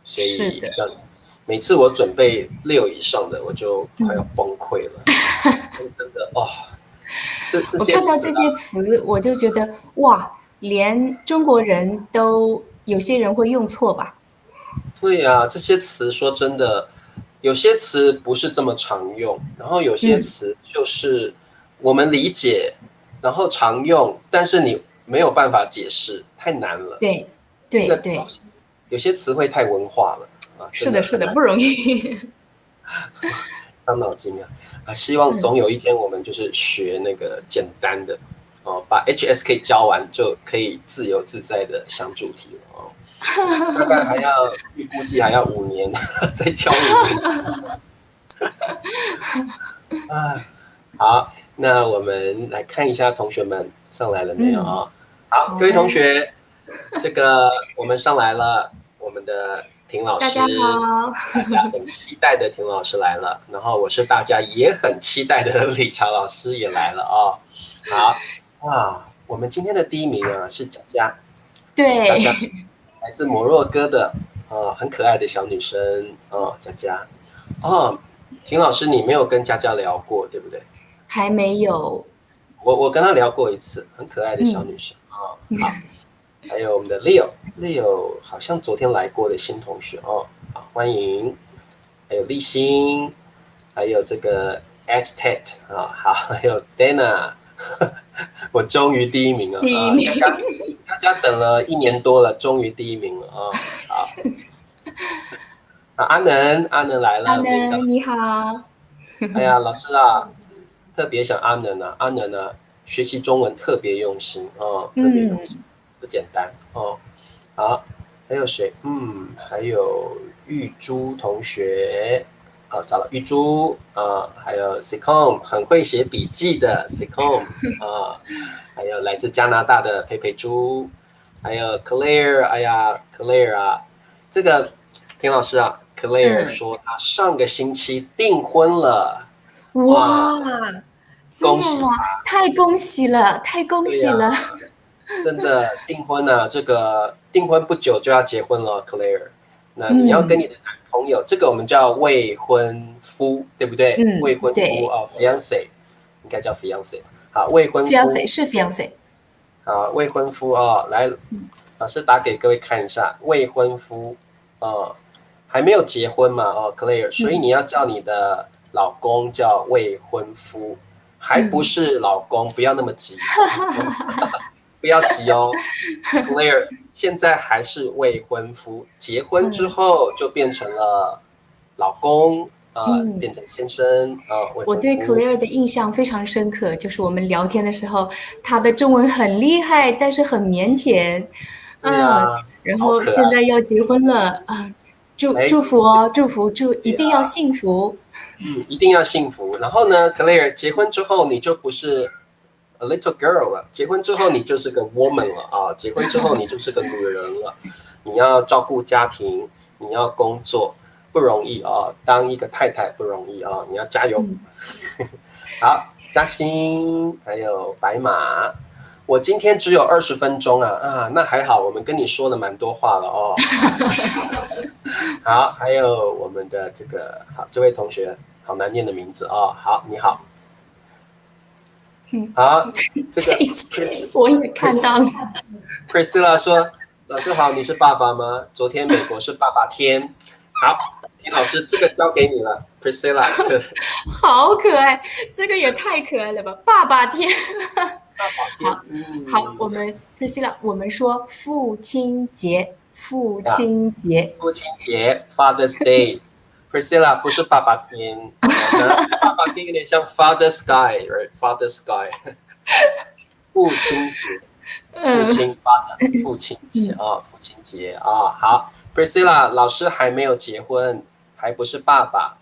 所以每次我准备6以上的，我就快要崩溃了。真的哦，我看到这些词，我就觉得哇，连中国人都有些人会用错吧？对呀，这些词说真的，有些词不是这么常用，然后有些词就是我们理解，然后常用，但是你没有办法解释，太难了。对这个对对，有些词汇太文化了啊，是的，是的，真的很难不容易。伤脑筋啊！希望总有一天我们就是学那个简单的哦，把 HSK 教完就可以自由自在的想主题了哦。大概估计还要5年再教5年。啊，好，那我们来看一下同学们上来了没有啊？好，各位好的，同学，这个我们上来了，我们的婷老大家师，好。大家很期待的婷老师来了，然后我是大家也很期待的理查老师也来了哦。好啊，我们今天的第一名啊是佳佳，佳佳是对，来自摩洛哥的很可爱的小女生佳佳哦。婷老师，你没有跟佳佳聊过，对不对？还没有。我跟她聊过一次，很可爱的小女生好，还有我们的 Leo 好像昨天来过的新同学哦，好欢迎。还有立新，还有这个 Xtet 好，还有 Dana， 我终于第一名了第一名。佳佳等了1年多了，终于第一名了好。阿能来阿了，没能你好。哎呀，老师啊，特别想阿能学习中文特别用心特别用心，不简单哦。好，还有谁？还有玉珠同学找了玉珠还有 Sicom 很会写笔记的 Sicom 还有来自加拿大的佩佩猪，还有 Claire， 哎呀 Claire 这个田老师Claire 说他上个星期订婚了，哇，哇，真恭的吗？喜他！太恭喜了，太恭对呀、喜了。真的订婚这个订婚不久就要结婚了，Claire。那你要跟嗯你的男朋友，这个我们叫未婚夫，对不对？未婚夫对fiance 应该叫 fiance 好，未婚夫，fiance 是 fiance。未婚夫来，老师打给各位看一下，未婚夫还没有结婚嘛Claire，所以你要叫你的老公叫未婚夫，还不是老公，不要那么急。不要急哦，Claire 现在还是未婚夫，结婚之后就变成了老公，变成先生未我对 婚夫。Claire 的印象非常深刻，就是我们聊天的时候，她的中文很厉害，但是很腼腆。对呀，然好可爱。后现在要结婚了祝福哦，祝一定要幸福。一定要幸福。然后呢，Claire 结婚之后你就不是 a little girl 了，结婚之后你就是个 woman 了结婚之后你就是个女人了，你要照顾家庭，你要工作，不容易当一个太太不容易你要加油。好，嘉欣还有白马，我今天只有20分钟那还好，我们跟你说了蛮多话了好，还有我们的这位同学，好难念的名字好，你好。好，这个我也看到了。Priscilla 说：“老师好，你是爸爸吗？昨天美国是爸爸天。好，田老师，这个交给你了，Priscilla。好可爱，这个也太可爱了吧！爸爸天。好，我们 Priscilla，我们说父亲节，父亲节。父亲节 Father's Day。Priscilla 不是爸爸天爸爸天有点像 Father Sky，right？Father Sky 父亲节，父亲父亲节父亲节好，Priscilla 老师还没有结婚，还不是爸爸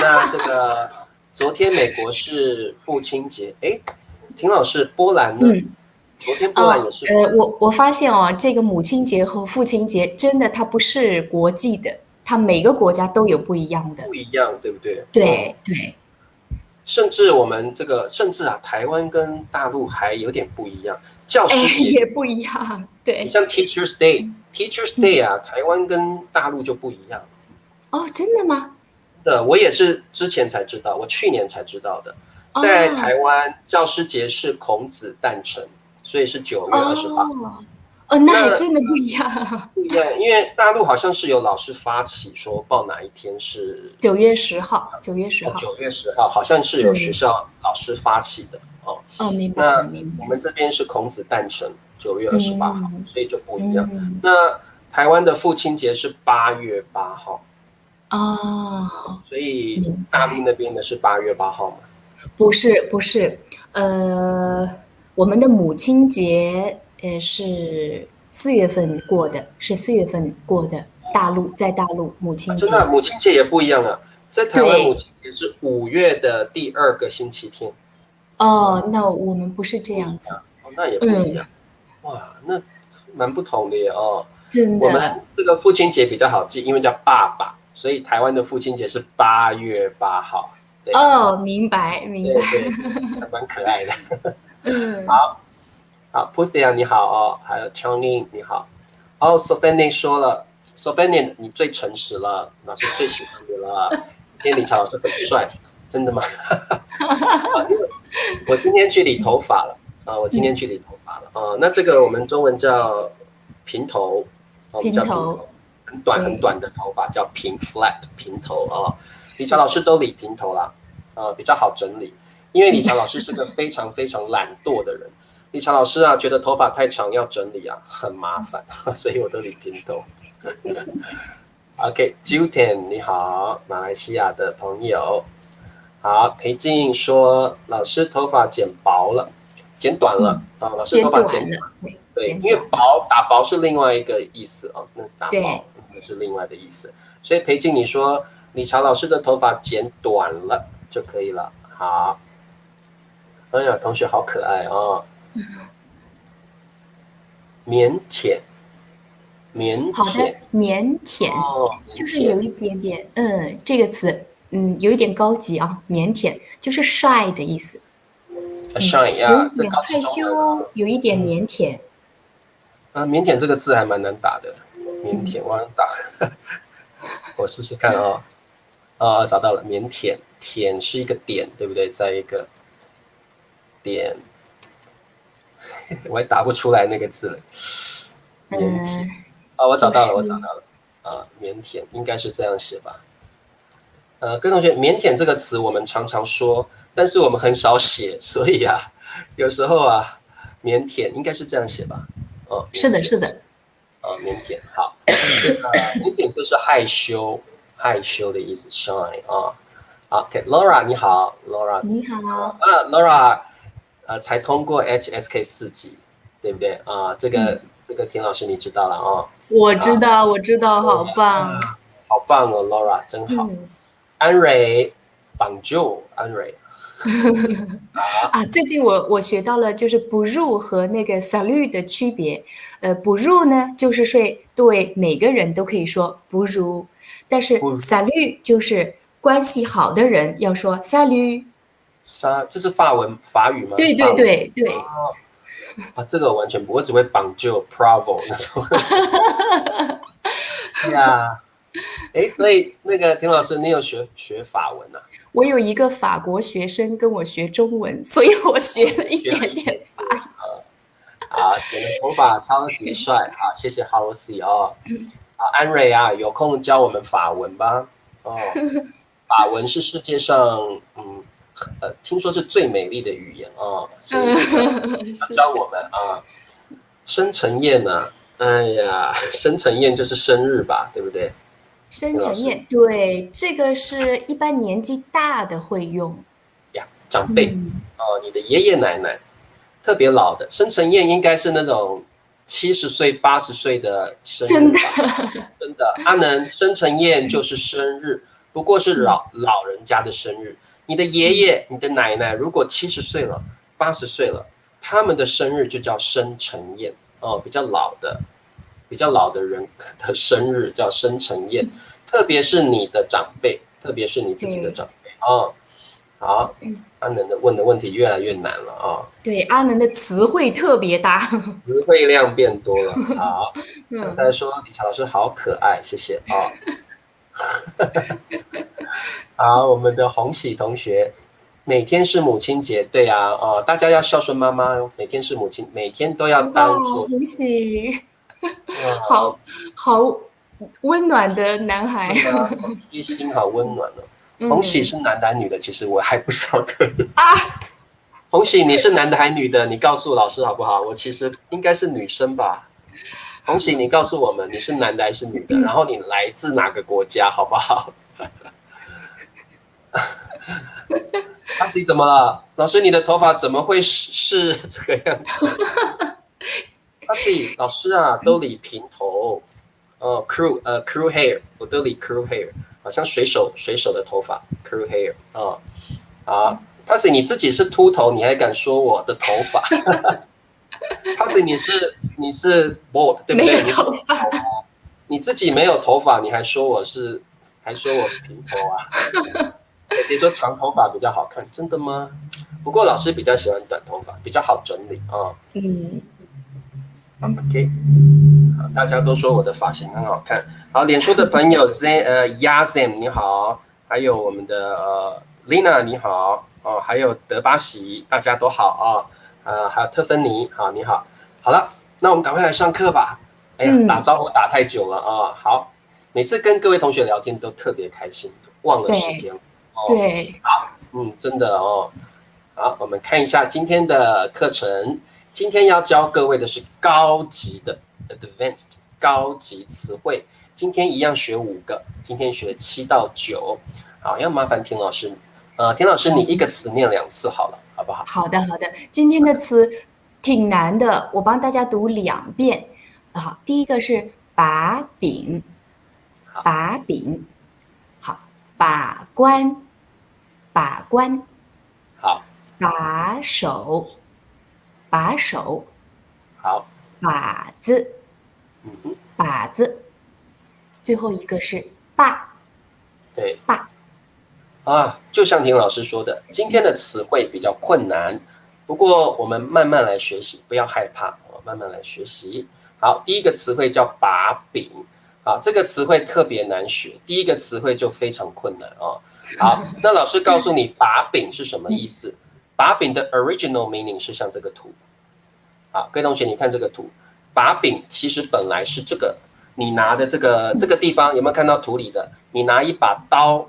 那这个昨天美国是父亲节，田老师，波兰呢？昨天波兰也是。我发现这个母亲节和父亲节真的它不是国际的，它每个国家都有不一样的。不一样，对不对？对。甚至我们台湾跟大陆还有点不一样，教师节也不一样。对。你像 Teachers Teachers Day 啊，台湾跟大陆就不一样。哦，真的吗？我也是之前才知道，我去年才知道的。在台湾，教师节是孔子诞辰，所以是9月28。那还真的不一样。不一样，因为大陆好像是有老师发起说报哪一天是9月10号，9月10号，9月10号，好像是有学校老师发起的哦。明白了，明白。我们这边是孔子诞辰，9月28号，所以就不一样。那台湾的父亲节是8月8号。所以大陆那边的是8月8号吗？不是，不是，我们的母亲节是4月份过的，是4月份过的。在大陆母亲节，真的母亲节也不一样啊。在台湾母亲节是5月的第2个星期天。那我们不是这样子。那也不一样。哇，那蛮不同的耶哦。真的。我们这个父亲节比较好记，因为叫爸爸。所以台湾的父亲节是8月8号。明白。对，还蛮可爱的。好 Puthia 你好哦，还有 Chonging 你好。Sophanie 说了 ，Sophanie 你最诚实了，老师最喜欢你了。今天理查老师很帅，真的吗？我今天去理头发了那这个我们中文叫平头，叫平头。很短的头发叫平 flat 平头啊，理查老师都理平头啦，比较好整理，因为理查老师是个非常非常懒惰的人。理查老师啊，觉得头发太长要整理啊很麻烦，所以我都理平头。OK，Juten 你好，马来西亚的朋友。好，裴静说老师头发剪薄了，剪短了老师头发剪短了。对，因为打薄是另外一个意思那打薄是另外的意思。所以裴静你说理查老师的头发剪短了就可以了。好，哎呀，同学好可爱哦。腼腆，好的，腼腆就是有一点点这个词有一点高级啊，腼腆就是 shy 的意思。shy 呀，有点害羞，有一点腼腆。腼腆这个字还蛮难打的，腼腆我想打，我试试看找到了，腼腆，腆是一个点，对不对？在一个点，我还打不出来那个字了。腼腆我找到了，腼腆应该是这样写吧？各位同学，腼腆这个词我们常常说，但是我们很少写，所以有时候腼腆应该是这样写吧？是的。腼腆好，腼腆就是害羞的意思 ，shy OK，Laura 你好 ，Laura 你好，Laura 才通过 HSK 4级，对不对这个田老师你知道了我知道，好棒，好棒哦 ，Laura 真好。安蕊 ，Bonjour 安蕊。最近我学到了，就是不入和那个 salut 的区别。不入呢，就是对每个人都可以说不如，但是 salut 就是关系好的人要说 salut。这是法语吗？对。这个我完全不，我只会Bonjour Bravo 那种。所以那个田老师，你有学法文啊？我有一个法国学生跟我学中文，所以我学了一点点法语。剪了头发超级帅，谢谢 Howcy 安蕊有空教我们法文吧。法文是世界上听说是最美丽的语言所以教我们生辰宴生辰宴就是生日吧，对不对？生辰宴，对，这个是一般年纪大的会用长辈你的爷爷奶奶，特别老的生辰宴应该是那种70岁、80岁的生日吧？真的，阿能生辰宴就是生日，不过是老人家的生日。你的爷爷、你的奶奶如果70岁了、80岁了，他们的生日就叫生辰宴比较老的人的生日叫生辰宴，特别是你的长辈，特别是你自己的长辈好，阿能的问的问题越来越难了啊。对，阿能的词汇特别大。词汇量变多了。好，香菜说李乔老师好可爱，谢谢啊。好，我们的红喜同学，每天是母亲节，对啊，哦，大家要孝顺妈妈哦，每天是母亲，每天都要哇，当做，红喜，哇，好温暖的男孩。对啊，好贴心，好温暖哦。红喜嗯是男的女的？其实我还不晓得。啊，红喜，你是男的还女的？你告诉老师好不好？我其实应该是女生吧。红喜，你告诉我们你是男的还是女的？然后你来自哪个国家，好不好？阿喜怎么了？老师，你的头发怎么会是这个样子？阿喜，老师啊，都理平头，crew hair，我都理 crew hair，好像水手的头发 crew hair 啊。好，阿喜你自己是秃头，你还敢说我的头发？阿喜你是 bald 对不对？没有头发。你自己没有头发，你还说我平头啊？姐姐说长头发比较好看，真的吗？不过老师比较喜欢短头发，比较好整理啊。嗯，OK， 好，大家都说我的发型很好看。好，脸书的朋友Yazem 你好，还有我们的Lina 你好哦，还有德巴西，大家都好啊。还有特芬妮，好，你好。好了，那我们赶快来上课吧。哎呀，打招呼打太久了啊。好，每次跟各位同学聊天都特别开心，忘了时间了。对，好，真的哦。好，我们看一下今天的课程。今天要教各位的是高级的 advanced 高级词汇。今天一样学5个，今天学7到9。好，要麻烦田老师，田老师你一个词念2次好了，好不好？好的，好的。今天的词挺难的，我帮大家读2遍。好，第一个是把柄，把柄。好，把关，把关。好，把手，把手。好，把子，把子。最后一个是把，对，把。就像田老师说的，今天的词汇比较困难，不过我们慢慢来学习，不要害怕，慢慢来学习。好，第一个词汇叫把柄，好，这个词汇特别难学，第一个词汇就非常困难哦。好，那老师告诉你把柄是什么意思？把柄的 original meaning 是像这个图。好，各位同学，你看这个图，把柄其实本来是这个，你拿的这个地方有没有看到图里的？你拿一把刀，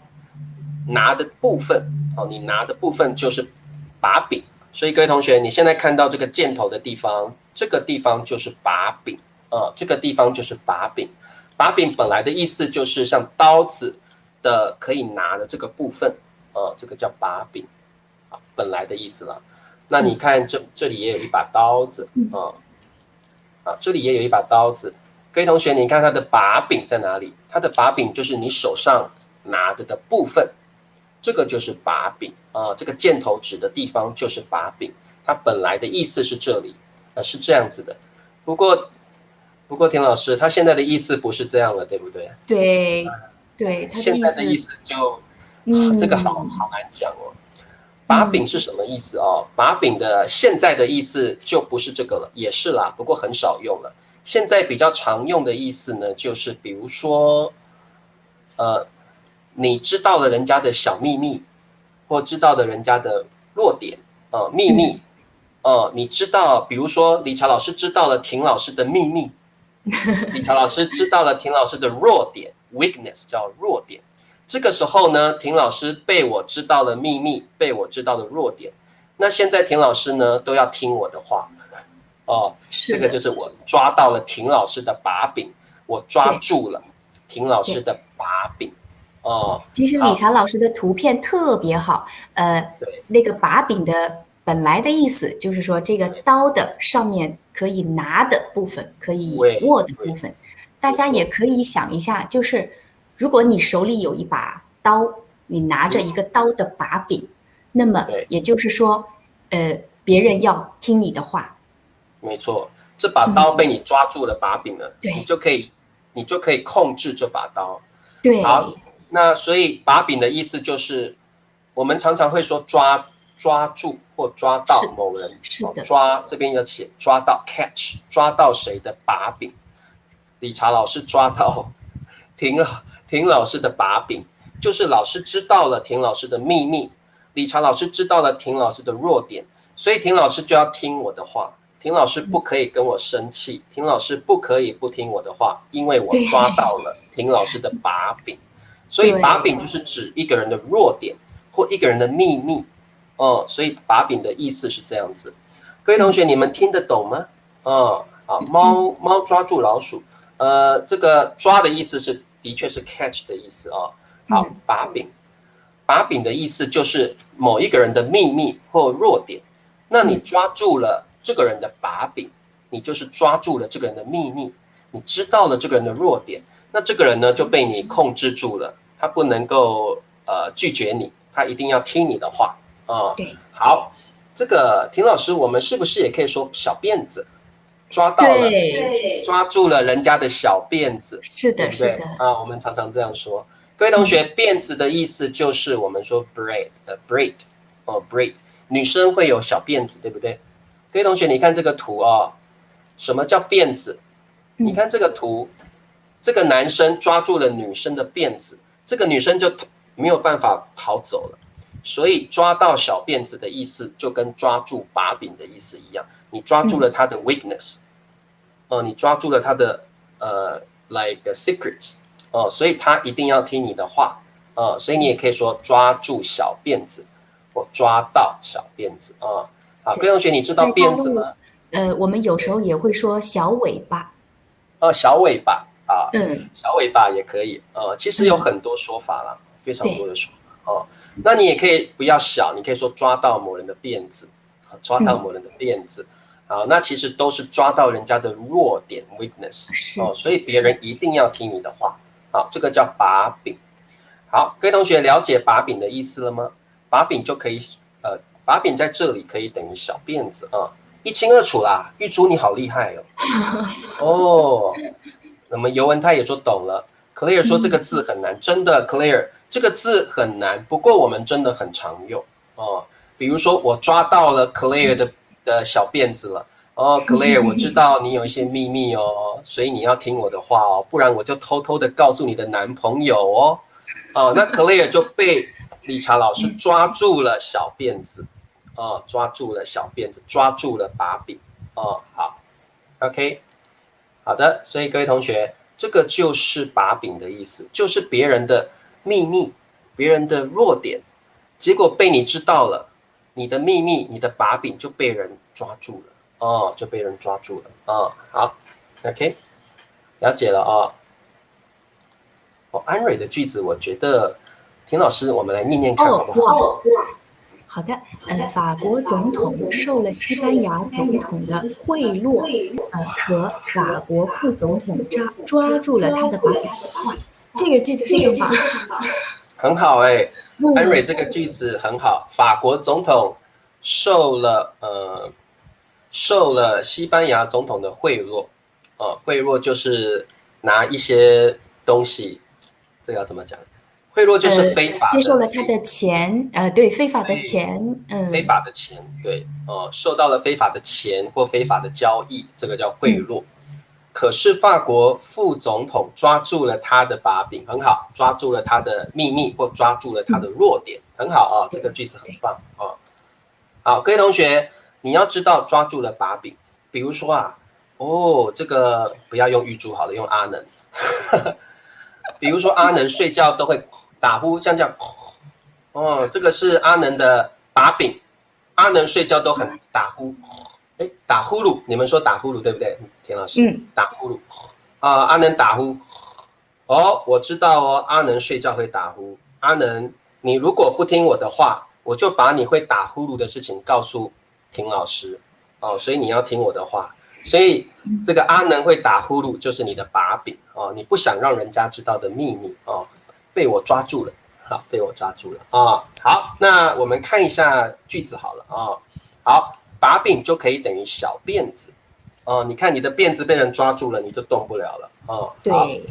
拿的部分，你拿的部分就是把柄。所以各位同学，你现在看到这个箭头的地方，这个地方就是把柄，这个地方就是把柄。把柄本来的意思就是像刀子的可以拿的这个部分，这个叫把柄，本来的意思了。那你看这里也有一把刀子，这里也有一把刀子。各位同学，你看它的把柄在哪里？它的把柄就是你手上拿的部分，这个就是把柄这个箭头指的地方就是把柄。它本来的意思是这里，是这样子的。不过田老师，他现在的意思不是这样了，对不对？对，对，他现在的意思就，这个好难讲哦。把柄是什么意思哦？把柄的现在的意思就不是这个了，也是啦，不过很少用了。现在比较常用的意思呢，就是比如说，你知道了人家的小秘密，或知道了人家的弱点，秘密，你知道，比如说李乔老师知道了田老师的秘密，李乔老师知道了田老师的弱点 ，weakness 叫弱点。这个时候呢，田老师被我知道了秘密，被我知道了弱点。那现在田老师呢，都要听我的话。这个就是我抓到了田老师的把柄，我抓住了田老师的把柄。其实李查老师的图片特别好。那个把柄的本来的意思就是说，这个刀的上面可以拿的部分，可以握的部分。大家也可以想一下，就是如果你手里有一把刀，你拿着一个刀的把柄，那么也就是说，别人要听你的话。没错，这把刀被你抓住了把柄了，你就可以控制这把刀。对。好，那所以把柄的意思就是我们常常会说抓住或抓到某人，是的，抓这边要写抓到 catch， 抓到谁的把柄。理查老师抓到婷老师的把柄，就是老师知道了婷老师的秘密，理查老师知道了婷老师的弱点，所以婷老师就要听我的话，婷老师不可以跟我生气，婷老师不可以不听我的话，因为我抓到了婷老师的把柄。所以把柄就是指一个人的弱点或一个人的秘密哦，所以把柄的意思是这样子。各位同学，你们听得懂吗？猫抓住老鼠，这个抓的意思是的确是 catch 的意思哦。好，把柄的意思就是某一个人的秘密或弱点，那你抓住了这个人的把柄，你就是抓住了这个人的秘密，你知道了这个人的弱点，那这个人呢就被你控制住了，他不能够拒绝你，他一定要听你的话啊。好，这个婷老师，我们是不是也可以说小辫子？抓到了，抓住了人家的小辫子，是的，对不对？是的啊，我们常常这样说。各位同学，辫子的意思就是我们说 braid 哦 braid， 女生会有小辫子，对不对？各位同学，你看这个图哦，什么叫辫子？你看这个图，这个男生抓住了女生的辫子，这个女生就没有办法逃走了。所以抓到小辫子的意思就跟抓住把柄的意思一样，你抓住了他的 weakness，你抓住了他的like secrets，所以他一定要听你的话，所以你也可以说抓住小辫子或抓到小辫子啊。好，各位同学，你知道辫子吗？我们有时候也会说小尾巴。小尾巴啊，小尾巴也可以，其实有很多说法啦，非常多的说法哦。那你也可以不要小，你可以说抓到某人的辫子，抓到某人的辫子，那其实都是抓到人家的弱点 weakness 哦，所以别人一定要听你的话，好，这个叫把柄。好，各位同学了解把柄的意思了吗？把柄就可以，把柄在这里可以等于小辫子啊，一清二楚啦。玉珠你好厉害哦，那么尤文他也说懂了 ，Claire 说这个字很难，真的 Claire。这个字很难，不过我们真的很常用哦。比如说，我抓到了 Claire 的小辫子了哦，Claire， 我知道你有一些秘密哦，所以你要听我的话哦，不然我就偷偷的告诉你的男朋友哦。那 Claire 就被理查老师抓住了小辫子抓住了小辫子，抓住了把柄好 ，OK， 好的，所以各位同学，这个就是把柄的意思，就是别人的秘密，别人的弱点，结果被你知道了，你的秘密，你的把柄就被人抓住了就被人抓住了好 ，OK， 了解了安蕊的句子，我觉得田老师，我们来念念看好不好？好的，法国总统受了西班牙总统的贿赂，可法国副总统抓住了他的把柄。这个句子非常棒，很好安蕊这个句子很好。法国总统受了西班牙总统的贿赂，贿赂就是拿一些东西，这个要怎么讲？贿赂就是非法的，接受了他的钱，对，非法的钱，非法的钱，对，受到了非法的钱或非法的交易，这个叫贿赂。可是法国副总统抓住了他的把柄，很好，抓住了他的秘密或抓住了他的弱点，很好这个句子很棒好，各位同学，你要知道抓住了把柄，比如说这个不要用玉珠好了，用阿能。比如说阿能睡觉都会打呼，像这样，这个是阿能的把柄，阿能睡觉都很打呼。打呼噜，你们说打呼噜对不对？田老师，打呼噜阿能打呼，我知道阿能睡觉会打呼。阿能，你如果不听我的话，我就把你会打呼噜的事情告诉田老师所以你要听我的话。所以这个阿能会打呼噜就是你的把柄你不想让人家知道的秘密被我抓住了，好，被我抓住了好，那我们看一下句子好了好。把柄就可以等于小辫子你看你的辫子被人抓住了，你就动不了了对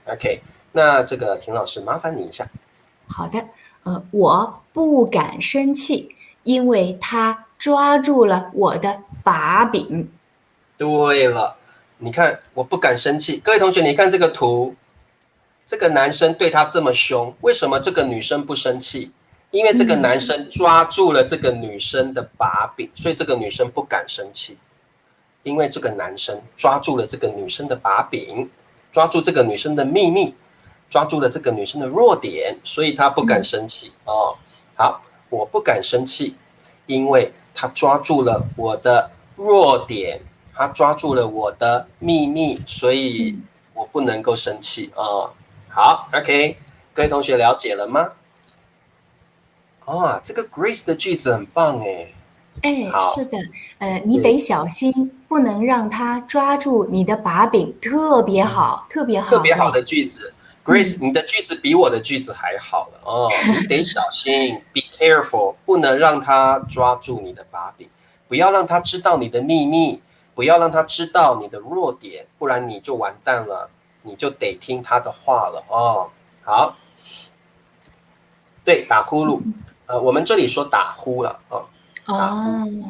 ，OK， 那这个田老师麻烦你一下。好的，我不敢生气，因为他抓住了我的把柄。对了，你看，我不敢生气。各位同学，你看这个图，这个男生对他这么凶，为什么这个女生不生气？因为这个男生抓住了这个女生的把柄，所以这个女生不敢生气。因为这个男生抓住了这个女生的把柄，抓住这个女生的秘密，抓住了这个女生的弱点，所以他不敢生气哦。好，我不敢生气，因为他抓住了我的弱点，他抓住了我的秘密，所以我不能够生气哦。好 ，OK， 各位同学了解了吗？这个 Grace 的句子很棒哎。是的，你得小心，不能让他抓住你的把柄，特别好，特别好，特别好的句子。Grace，你的句子比我的句子还好了哦。你得小心 ，be careful， 不能让他抓住你的把柄，不要让他知道你的秘密，不要让他知道你的弱点，不然你就完蛋了，你就得听他的话了哦。好，对，打呼噜，我们这里说打呼了哦。打呼，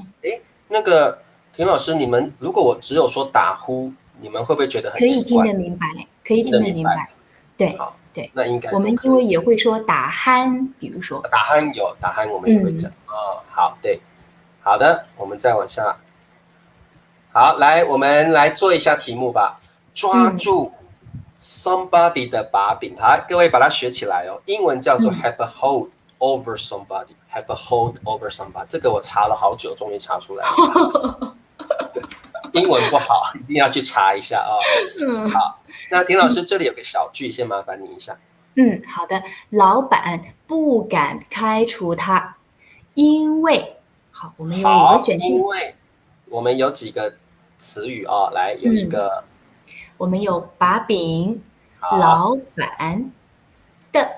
那个田老师，你们如果我只有说打呼，你们会不会觉得很奇怪？可以听得明白，可以听得明白。对，好，对，那应该我们因为也会说打鼾，比如说打鼾有打鼾，我们也会讲好，对，好的，我们再往下。好，来，我们来做一下题目吧。抓住 somebody 的把柄，好，各位把它学起来哦。英文叫做 have a hold over somebody，have a hold over somebody。这个我查了好久，终于查出来了。英文不好，一定要去查一下哦。好，那田老师这里有个小句，先麻烦你一下。好的。老板不敢开除他，因为好，我们有5个选项。因为我们有几个词语哦，来有一个，我们有把柄，老板的，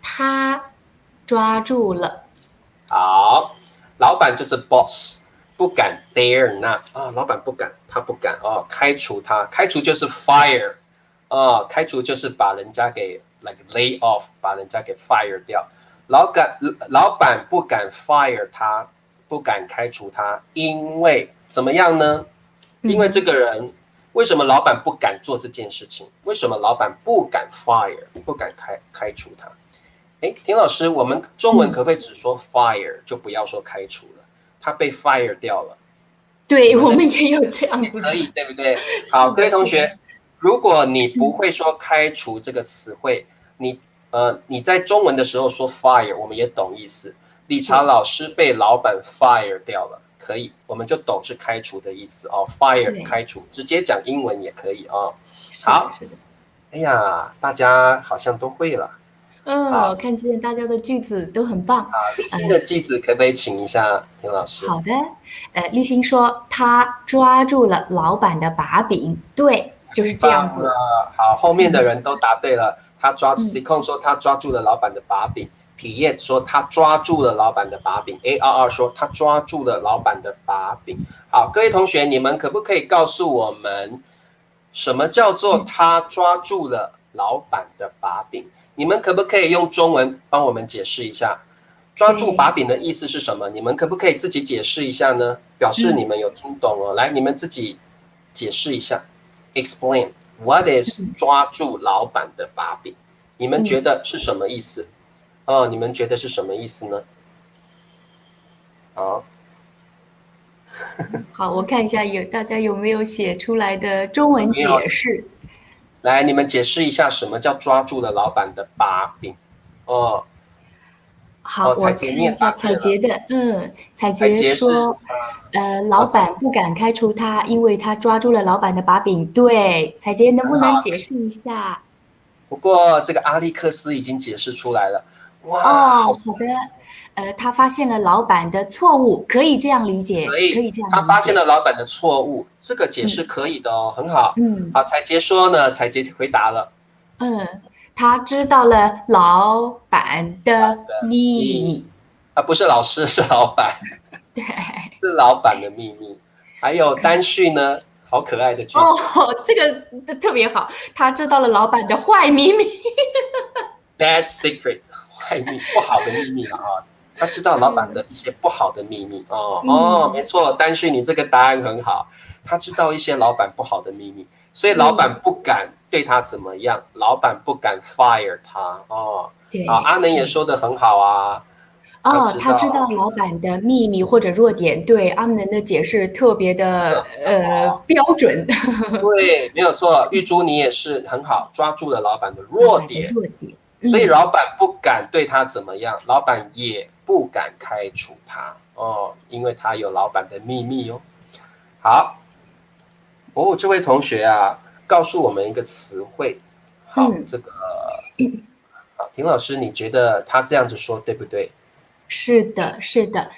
他抓住了。好，老板就是 boss。不敢 dare not 老板不敢，他不敢开除他，开除就是 fire 开除就是把人家给 like lay off， 把人家给 fire 掉。老板不敢 fire 他，不敢开除他，因为怎么样呢？因为这个人，为什么老板不敢做这件事情？为什么老板不敢 fire， 不敢开除他？田老师，我们中文可不可以只说 fire， 就不要说开除了？他被 fire 掉了，对，我们也有这样子，可以，对不对？好，各位同学，如果你不会说开除这个词汇，你在中文的时候说 fire， 我们也懂意思。理查老师被老板 fire 掉了，可以，我们就懂是开除的意思哦。fire 开除，直接讲英文也可以哦。好，哎呀，大家好像都会了。我看见大家的句子都很棒。立新的句子可不可以请一下田老师？好的，立新说他抓住了老板的把柄，对，就是这样子。好，后面的人都答对了。他Sicon 说他抓住了老板的把柄 ，Piet 说他抓住了老板的把柄 ，ARR 说他抓住了老板的把柄。好，各位同学，你们可不可以告诉我们，什么叫做他抓住了老板的把柄？你们可不可以用中文帮我们解释一下？抓住把柄的意思是什么？你们可不可以自己解释一下呢？表示你们有听懂哦。来，你们自己解释一下 ，explain what is 抓住老板的把柄？你们觉得是什么意思？你们觉得是什么意思呢？好，好，我看一下大家有没有写出来的中文解释。来，你们解释一下什么叫抓住了老板的把柄？好，我看一下彩杰的，彩杰说，老板不敢开除他，因为他抓住了老板的把柄。对，彩杰能不能解释一下？不过这个阿历克斯已经解释出来了。哇，好的，他发现了老板的错误，可以这样理解，可以这样理解。他发现了老板的错误，这个解释可以的哦，很好。好，彩杰说呢，彩杰回答了。他知道了老板的秘密。不是老师，是老板。对，是老板的秘密。还有单序呢，好可爱的句子。这个特别好。他知道了老板的坏秘密。Bad secret，坏秘不好的秘密了啊。他知道老板的一些不好的秘密哦，没错，丹旭你这个答案很好，他知道一些老板不好的秘密，所以老板不敢对他怎么样，老板不敢 fire 他哦。对，阿能也说的很好啊。他知道老板的秘密或者弱点，对阿能的解释特别的标准。对，没有错。玉珠你也是很好，抓住了老板的弱点，所以老板不敢对他怎么样，老板也不敢开除他哦，因为他有老板的秘密哦。好，这位同学啊，告诉我们一个词汇。好，这个好，田老师，你觉得他这样子说对不对？是的，是的，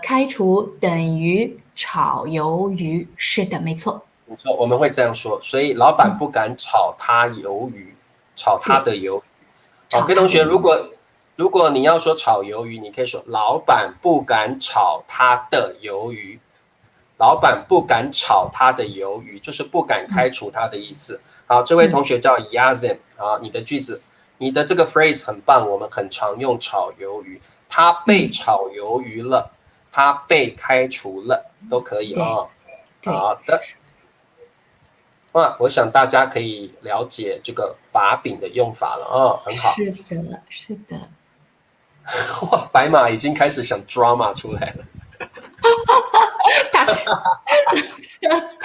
开除等于炒鱿鱼，是的，没错，没错，我们会这样说，所以老板不敢炒他鱿鱼，炒他的鱿鱼。好，各位同学，如果你要说炒鱿鱼，你可以说老板不敢炒他的鱿鱼，老板不敢炒他的鱿鱼，就是不敢开除他的意思。好，这位同学叫 Yazin， 好，你的句子，你的这个 phrase 很棒，我们很常用炒鱿鱼，他被炒鱿鱼了，他被开除了，都可以哦。好的。我想大家可以了解这个把柄的用法了哦，很好。是的，是的。哇，白马已经开始想 drama 出来了。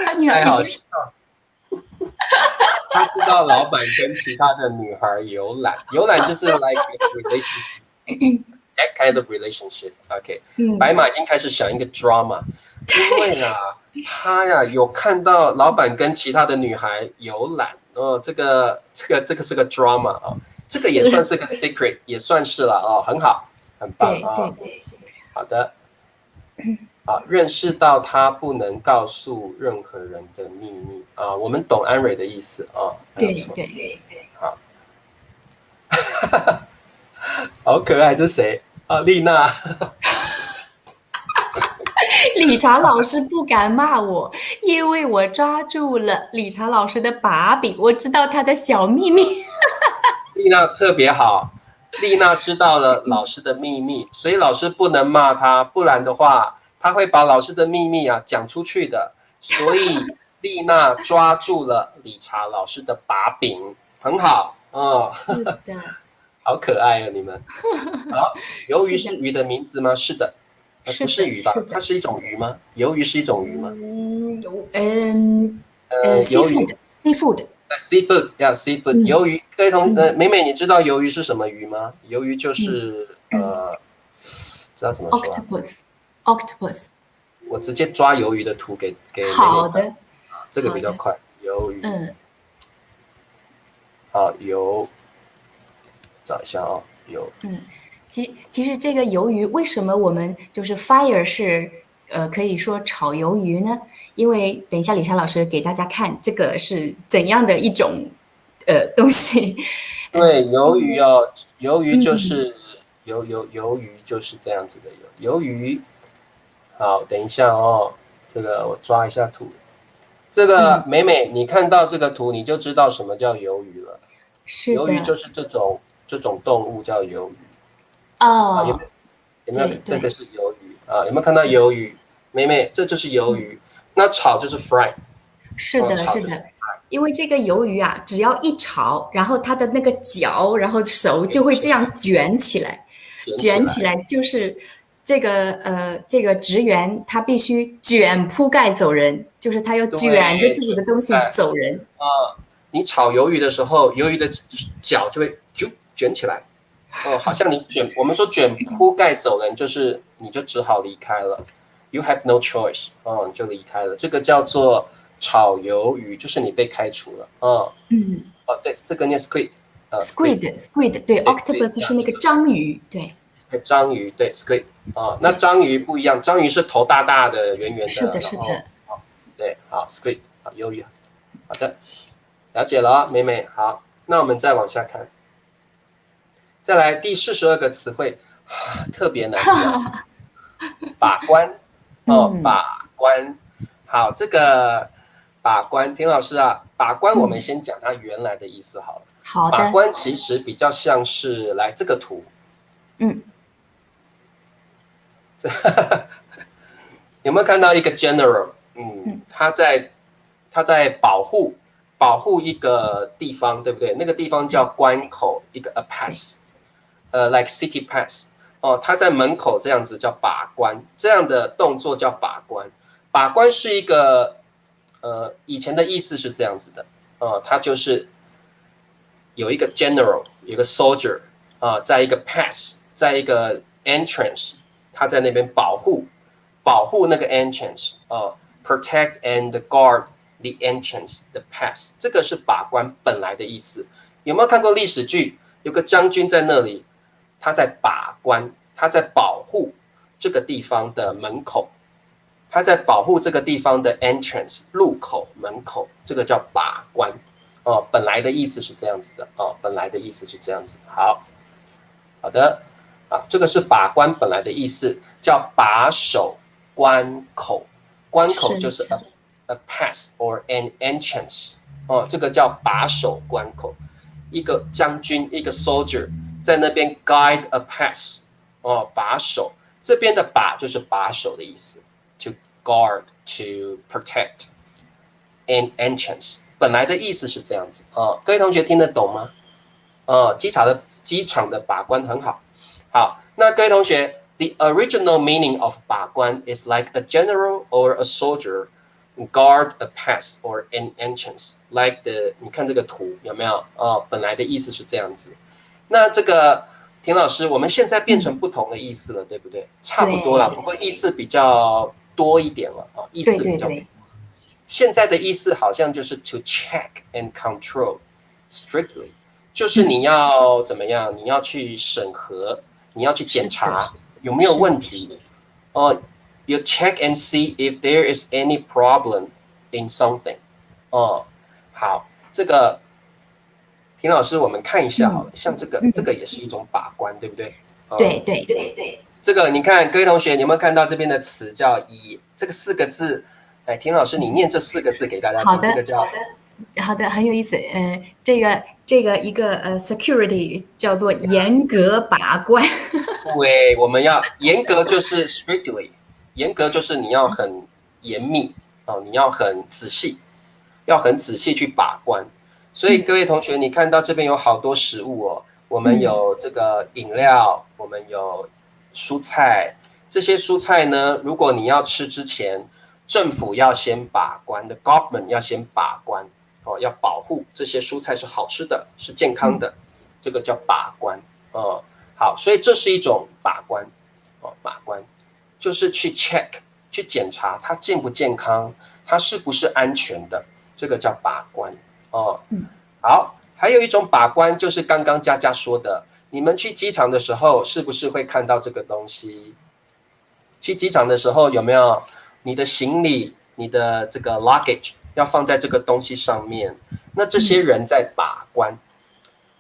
他女儿太好笑了。他知道老板跟其他的女孩游览，游览就是 like that kind of relationship。OK，白马已经开始想一个 drama， 因为啊。他呀有看到老板跟其他的女孩游览哦，这个是个 drama 啊，这个也算是个 secret， 也算是了哦，很好，很棒啊。好的，好，认识到他不能告诉任何人的秘密啊，我们懂安蕊的意思啊。对，好，好可爱，这谁啊？丽娜。理查老师不敢骂我，因为我抓住了理查老师的把柄，我知道他的小秘密。丽娜特别好，丽娜知道了老师的秘密，所以老师不能骂她，不然的话，她会把老师的秘密啊讲出去的。所以丽娜抓住了理查老师的把柄，很好，是的，好可爱啊，你们。好，鱿鱼是鱼的名字吗？是的。不是鱼吧？它是一种鱼吗？鱿鱼是一种鱼吗？Seafood。Seafood， 鱿鱼。各位美美，你知道鱿鱼是什么鱼吗？鱿鱼就是知道怎么说？Octopus。我直接抓鱿鱼的图给美美。好的，这个比较快。鱿鱼。好，找一下啊，其实这个鱿鱼为什么我们就是 fire 是可以说炒鱿鱼呢？因为等一下李莎老师给大家看这个是怎样的一种东西。对，鱿鱼哦，鱿鱼就是鱿鱼就是这样子的鱿鱼。好，等一下哦，这个我抓一下图。这个美美，你看到这个图你就知道什么叫鱿鱼了。是的，鱿鱼就是这种动物叫鱿鱼。哦，有没有？这个是鱿鱼啊？有没有看到鱿鱼？美美，这就是鱿鱼。那炒就是 fry。是的，是的。因为这个鱿鱼啊，只要一炒，然后它的那个脚，然后手就会这样卷起来，卷起来就是这个职员他必须卷铺盖走人，就是他要卷着自己的东西走人。你炒鱿鱼的时候，鱿鱼的脚就会卷起来。好像我们说卷铺盖走人，就是你就只好离开了 ，you have no choice，你就离开了。这个叫做炒鱿鱼，就是你被开除了，对，这个念 squid，对 ，octopus 是那个章鱼，对，章鱼，对 squid，那章鱼不一样，章鱼是头大大的、圆圆的，是的，对，好 squid， 好鱿鱼，好的，了解了啊，美美，好，那我们再往下看。再来第42个词汇，特别难讲。把关把关。好，这个把关，田老师啊，把关我们先讲它原来的意思好了。好的。把关其实比较像是来这个图，嗯，有没有看到一个 general？他在保护一个地方，对不对？那个地方叫关口，一个 a pass， like city pass。他在门口这样子叫把关，这样的动作叫把关。把关是一个以前的意思是这样子的，它就是有一个 general， 有一个 soldier，在一个 pass， 在一个 entrance， 他在那边保护那个 entrance， protect and guard the entrance the pass， 这个是把关本来的意思。有没有看过历史剧？有个将军在那里，他在把关，他在保护这个地方的门口，他在保护这个地方的 entrance 入口门口，这个叫把关。本来的意思是这样子的，本来的意思是这样子。好的，这个是把关本来的意思，叫把守关口。关口就是 a pass or an entrance，这个叫把守关口。一个将军，一个 soldier 在那边 guide a pass，把守。这边的把就是把守的意思 ，to guard to protect an entrance。本来的意思是这样子各位同学听得懂吗？机场的把关很好。好，那各位同学 ，the original meaning of 把关 is like a general or a soldier guard a pass or an entrance. Like 你看这个图有没有？本来的意思是这样子。那这个田老师，我们现在变成不同的意思了，对不对？差不多了，不过意思比较多一点了意思比较多。现在的意思好像就是 to check and control strictly， 就是你要怎么样？你要去审核，你要去检查有没有问题。You check and see if there is any problem in something。好，这个田老师，我们看一下好了，像这个也是一种把关，对不对？对。这个你看，各位同学，你有没有看到这边的词叫以这个4个字？来，田老师，你念这4个字给大家听。这个叫好的，很有意思。这个一个security 叫做严格把关。对，我们要严格就是 strictly， 严格就是你要很严密你要很仔细，去把关。所以各位同学，你看到这边有好多食物我们有这个饮料，我们有蔬菜。这些蔬菜呢，如果你要吃之前，政府要先把关的 ，government 要先把关要保护这些蔬菜是好吃的，是健康的，这个叫把关好，所以这是一种把关把关就是去 check 去检查它健不健康，它是不是安全的，这个叫把关好，还有一种把关就是刚刚佳佳说的，你们去机场的时候是不是会看到这个东西？去机场的时候有没有你的行李，你的这个 luggage 要放在这个东西上面？那这些人在把关，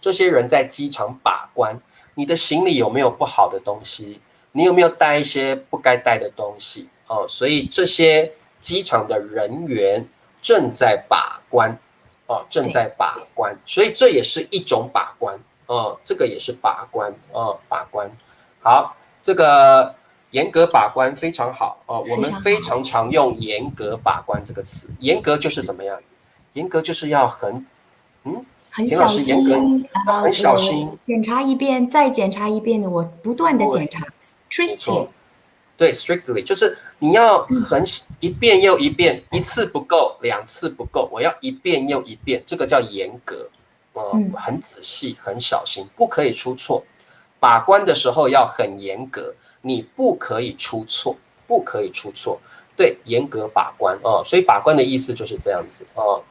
这些人在机场把关，你的行李有没有不好的东西？你有没有带一些不该带的东西？所以这些机场的人员正在把关正在把关，所以这也是一种把关这个也是把关把关。好，这个严格把关非常好我们非常常用严格把关这个词。严格就是怎么样？严格就是要很小心，很小心，检查一遍再检查一遍的，我不断的检查 ，strictly。对 ，strictly 就是你要很一遍又一遍，一次不够，2次不够，我要一遍又一遍，这个叫严格很仔细，很小心，不可以出错。把关的时候要很严格，你不可以出错，不可以出错。对，严格把关所以把关的意思就是这样子好。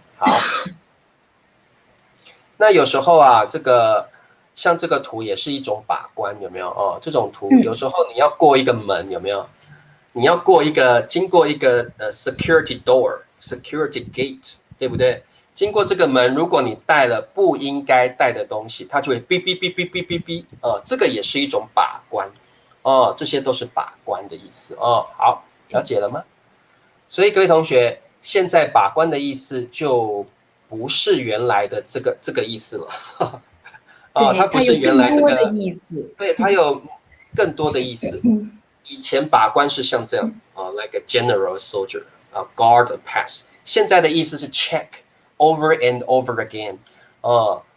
那有时候这个像这个图也是一种把关，有没有这种图有时候你要过一个门，有没有？你要经过一个security door、security gate， 对不对？经过这个门，如果你带了不应该带的东西，它就会哔哔哔哔哔哔哔这个也是一种把关这些都是把关的意思好，了解了吗？所以各位同学，现在把关的意思就不是原来的这个意思了对，它不是原来这它有更多的个，意思。对，它有更多的意思。以前把关是像这样like a general soldier guard a pass，现在的意思是 check over and over again，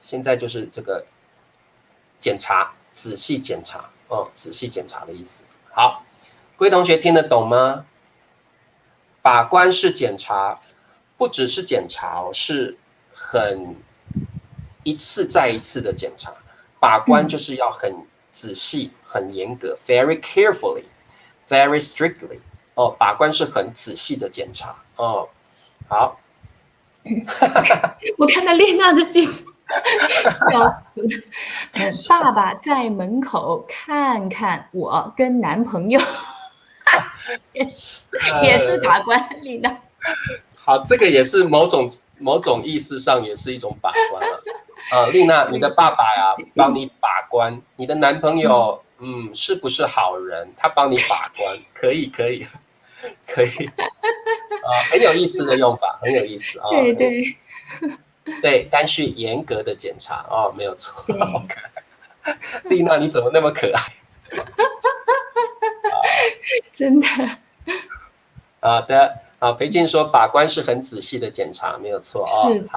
现在就是这个检查，仔细检查，仔细检查的意思。好，各位同学听得懂吗？把关是检查，不只是检查是很一次再一次的检查。把关就是要很仔细、很严格，very carefully，very strictly。把关是很仔细的检查。好。我看到丽娜的句子，笑死了。爸爸在门口看看我跟男朋友，也是把关，丽娜。好，这个也是某种意思上也是一种把关了。丽娜，你的爸爸呀，帮你把关，你的男朋友，是不是好人？他帮你把关，可以，可以，可以，很有意思的用法，很有意思啊。对对对，单序严格的检查没有错，对，好可爱。丽娜，你怎么那么可爱？真的。好的，裴静说把关是很仔细的检查，没有错是的。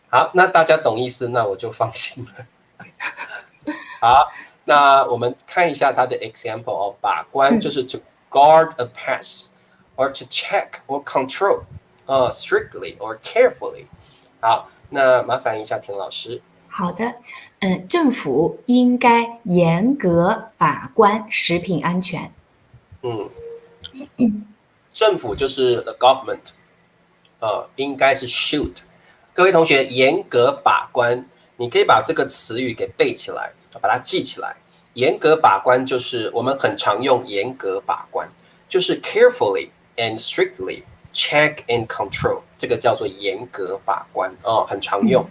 好，那大家懂意思，那我就放心了。好，那我们看一下它的 example 把关就是 to guard a pass or to check or control strictly or carefully。好，那麻烦一下田老师。好的，政府应该严格把关食品安全。政府就是 the government，应该是 should。各位同学，严格把关，你可以把这个词语给背起来，把它记起来。严格把关就是我们很常用严格把关，就是 carefully and strictly check and control， 这个叫做严格把关很常用。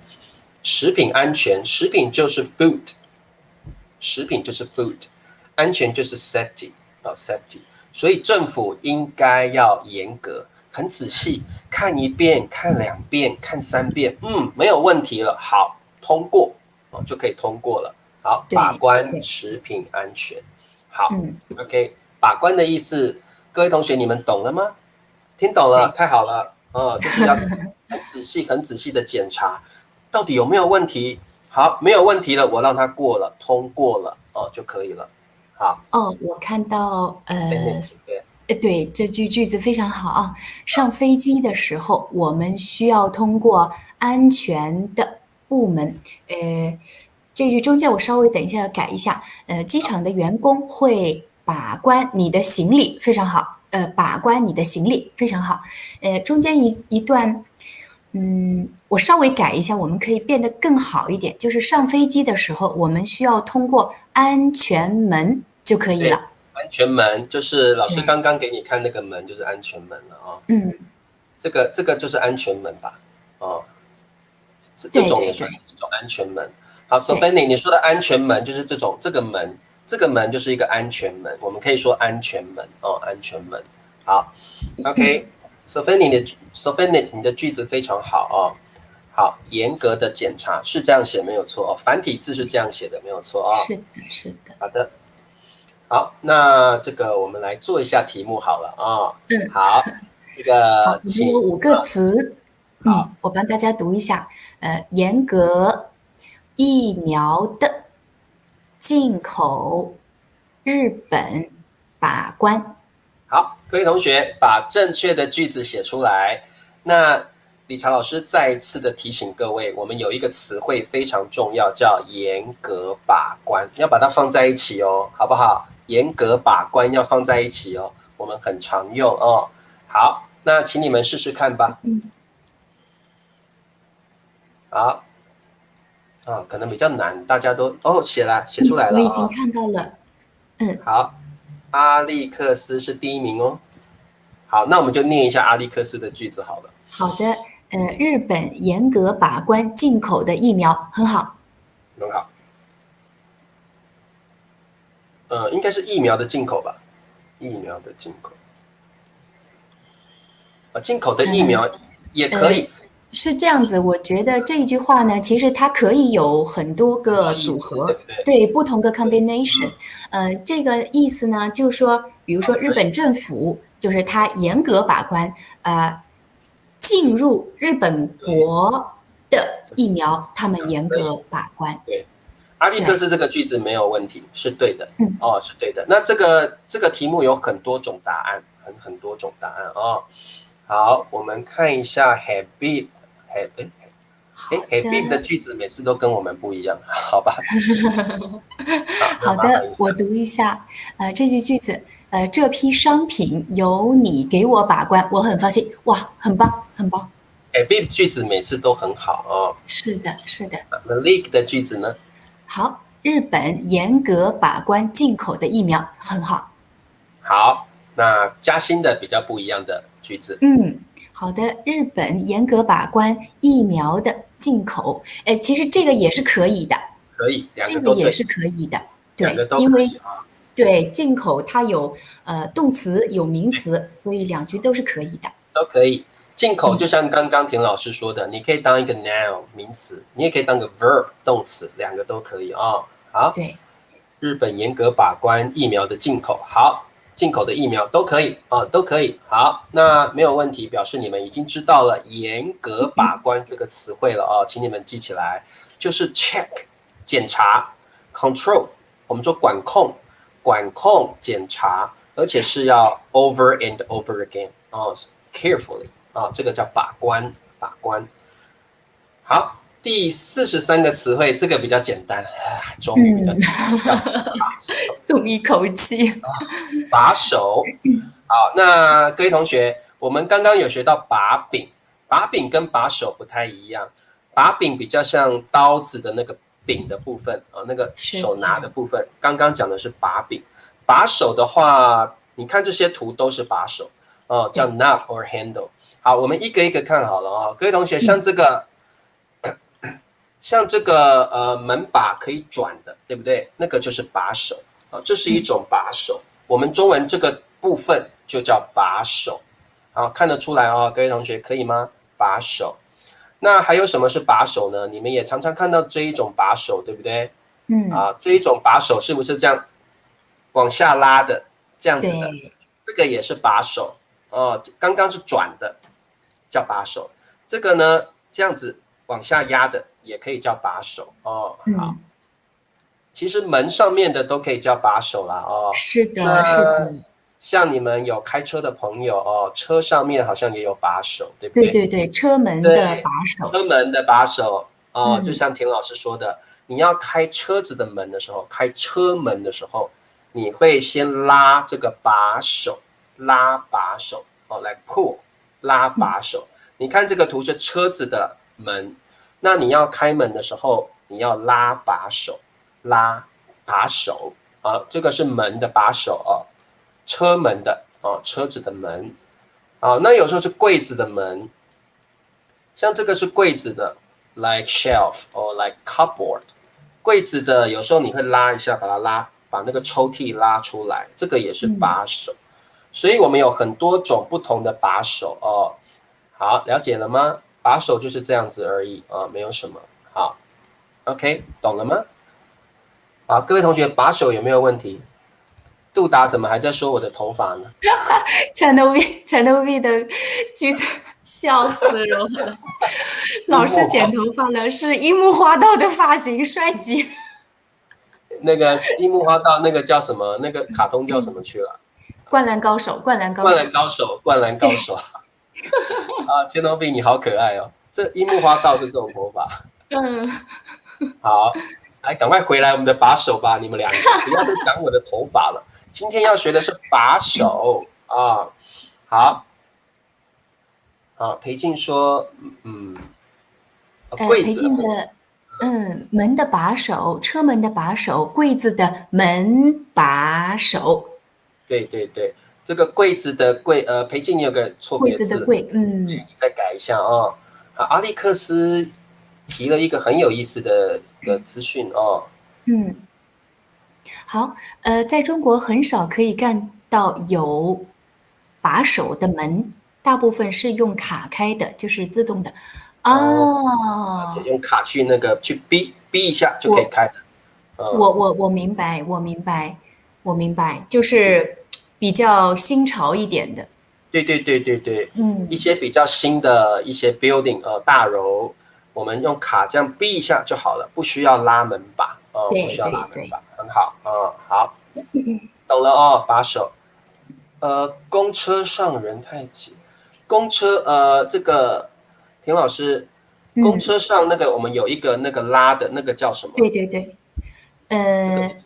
食品安全，食品就是 food， 食品就是 food， 安全就是 safety，safety。所以政府应该要严格，很仔细，看一遍、看两遍、看三遍，没有问题了，好，通过就可以通过了。好，把关食品安全。好，OK， 把关的意思，各位同学你们懂了吗？听懂了，太好了，就是要很仔细、很仔细的检查，到底有没有问题。好，没有问题了，我让它过了，通过了就可以了。好，我看到对，这句子非常好啊。上飞机的时候，我们需要通过安全的部门。这句中间我稍微等一下要改一下。机场的员工会把关你的行李，非常好。把关你的行李非常好。中间一段，我稍微改一下，我们可以变得更好一点。就是上飞机的时候，我们需要通过安全门就可以了。安全门就是老师刚刚给你看那个门，就是安全门了这个就是安全门吧？这种也算是一种安全门。好 ，Sophie， 你说的安全门就是这个门就是一个安全门，我们可以说安全门安全门。好 ，OK，Sophie， 你的句子非常好好，严格的检查是这样写没有错繁体字是这样写的没有错是的，是的。好的。好，那这个我们来做一下题目好了好，这个请有5个词，我帮大家读一下。严格，疫苗的，进口，日本，把关。好，各位同学把正确的句子写出来。那理查老师再一次的提醒各位，我们有一个词汇非常重要，叫严格把关，要把它放在一起好不好？严格把关要放在一起我们很常用好，那请你们试试看吧。好，可能比较难，大家都写出来了我已经看到了。好，阿历克斯是第一名好，那我们就念一下阿历克斯的句子好了。好的，日本严格把关进口的疫苗，很好。很好。应该是疫苗的进口吧？疫苗的进口。进口的疫苗也可以。是这样子，我觉得这一句话呢，其实它可以有很多个组合，对不同的 combination。这个意思呢，就是说，比如说日本政府就是它严格把关，进入日本国的疫苗，他们严格把关。对，阿历克斯这个句子没有问题，是对的。是对的。那这个题目有很多种答案，很多种答案哦。好，我们看一下 Habib 的句子每次都跟我们不一样，好吧？好的，我读一下。这句句子，这批商品由你给我把关，我很放心。哇，很棒，很棒。Habib 句子每次都很好哦。是的，是的。Malik 的句子呢？好，日本严格把关进口的疫苗，很好。好，那嘉欣的比较不一样的句子。好的，日本严格把关疫苗的进口。其实这个也是可以的。可以，两个都对。这个也是可以的，对，因为对进口它有动词有名词，所以两句都是可以的。都可以。进口就像刚刚田老师说的，你可以当一个 noun 名词，你也可以当个 verb 动词，两个都可以啊。好，对，日本严格把关疫苗的进口，好，进口的疫苗都可以啊，都可以。好，那没有问题，表示你们已经知道了严格把关这个词汇了啊，请你们记起来，就是 check 检查 ，control 我们说管控检查，而且是要 over and over again 哦 ，carefully 啊，这个叫把关。好，第43个词汇，这个比较简单，终于比较简单，松一口气。把手。好，那各位同学，我们刚刚有学到把柄，把柄跟把手不太一样，把柄比较像刀子的那个柄的部分啊，那个手拿的部分。刚刚讲的是把柄，把手的话，你看这些图都是把手哦，叫 knob or handle。好，我们一个一个看好了哦，各位同学，像这个。像这个门把可以转的，对不对？那个就是把手啊，这是一种把手。我们中文这个部分就叫把手，好，看得出来哦，各位同学可以吗？把手。那还有什么是把手呢？你们也常常看到这一种把手，对不对？这一种把手是不是这样往下拉的，这样子的？这个也是把手哦。刚刚是转的，叫把手。这个呢，这样子往下压的。也可以叫把手哦。好，其实门上面的都可以叫把手啦哦。是的，是的。像你们有开车的朋友哦，车上面好像也有把手，对不对？对对对，车门的把手。车门的把手哦，就像田老师说的，你要开车子的门的时候，开车门的时候，你会先拉这个把手，拉把手哦，来 pull 拉把手。你看这个图是车子的门。那你要开门的时候，你要拉把手，拉把手啊，这个是门的把手哦，车门的哦，车子的门啊。那有时候是柜子的门，像这个是柜子的 ，like shelf or like cupboard。柜子的有时候你会拉一下，把那个抽屉拉出来，这个也是把手。所以我们有很多种不同的把手哦。好，了解了吗？把手就是这样子而已啊，没有什么。好 ，OK， 懂了吗？好，各位同学，把手有没有问题？杜达怎么还在说我的头发呢？陈德碧的句子笑死我了。老师剪头发了，是樱木花道的发型，帅极。那个樱木花道那个叫什么？那个卡通叫什么去了？灌篮高手。啊，千头碧你好可爱哦！这樱木花道是这种头发。好，来赶快回来我们的把手吧，你们两个不要再讲我的头发了。今天要学的是把手啊。好，裴静说，柜子。裴静的，门的把手，车门的把手，柜子的门把手。对对对。这个柜子的柜，裴静，你有个错别字，柜子的柜，你再改一下哦。好，阿历克斯提了一个很有意思的资讯哦。好，在中国很少可以看到有把手的门，大部分是用卡开的，就是自动的。而且用卡去那个去逼一下就可以开了。我明白，我明白，就是比较新潮一点的。对，一些比较新的一些 building 大楼，我们用卡这样逼一下就好了，不需要拉门把不需要拉门把，很好好，懂了把手。公车上人太挤，公车这个田老师，公车上那个我们有一个那个拉的那个叫什么？对，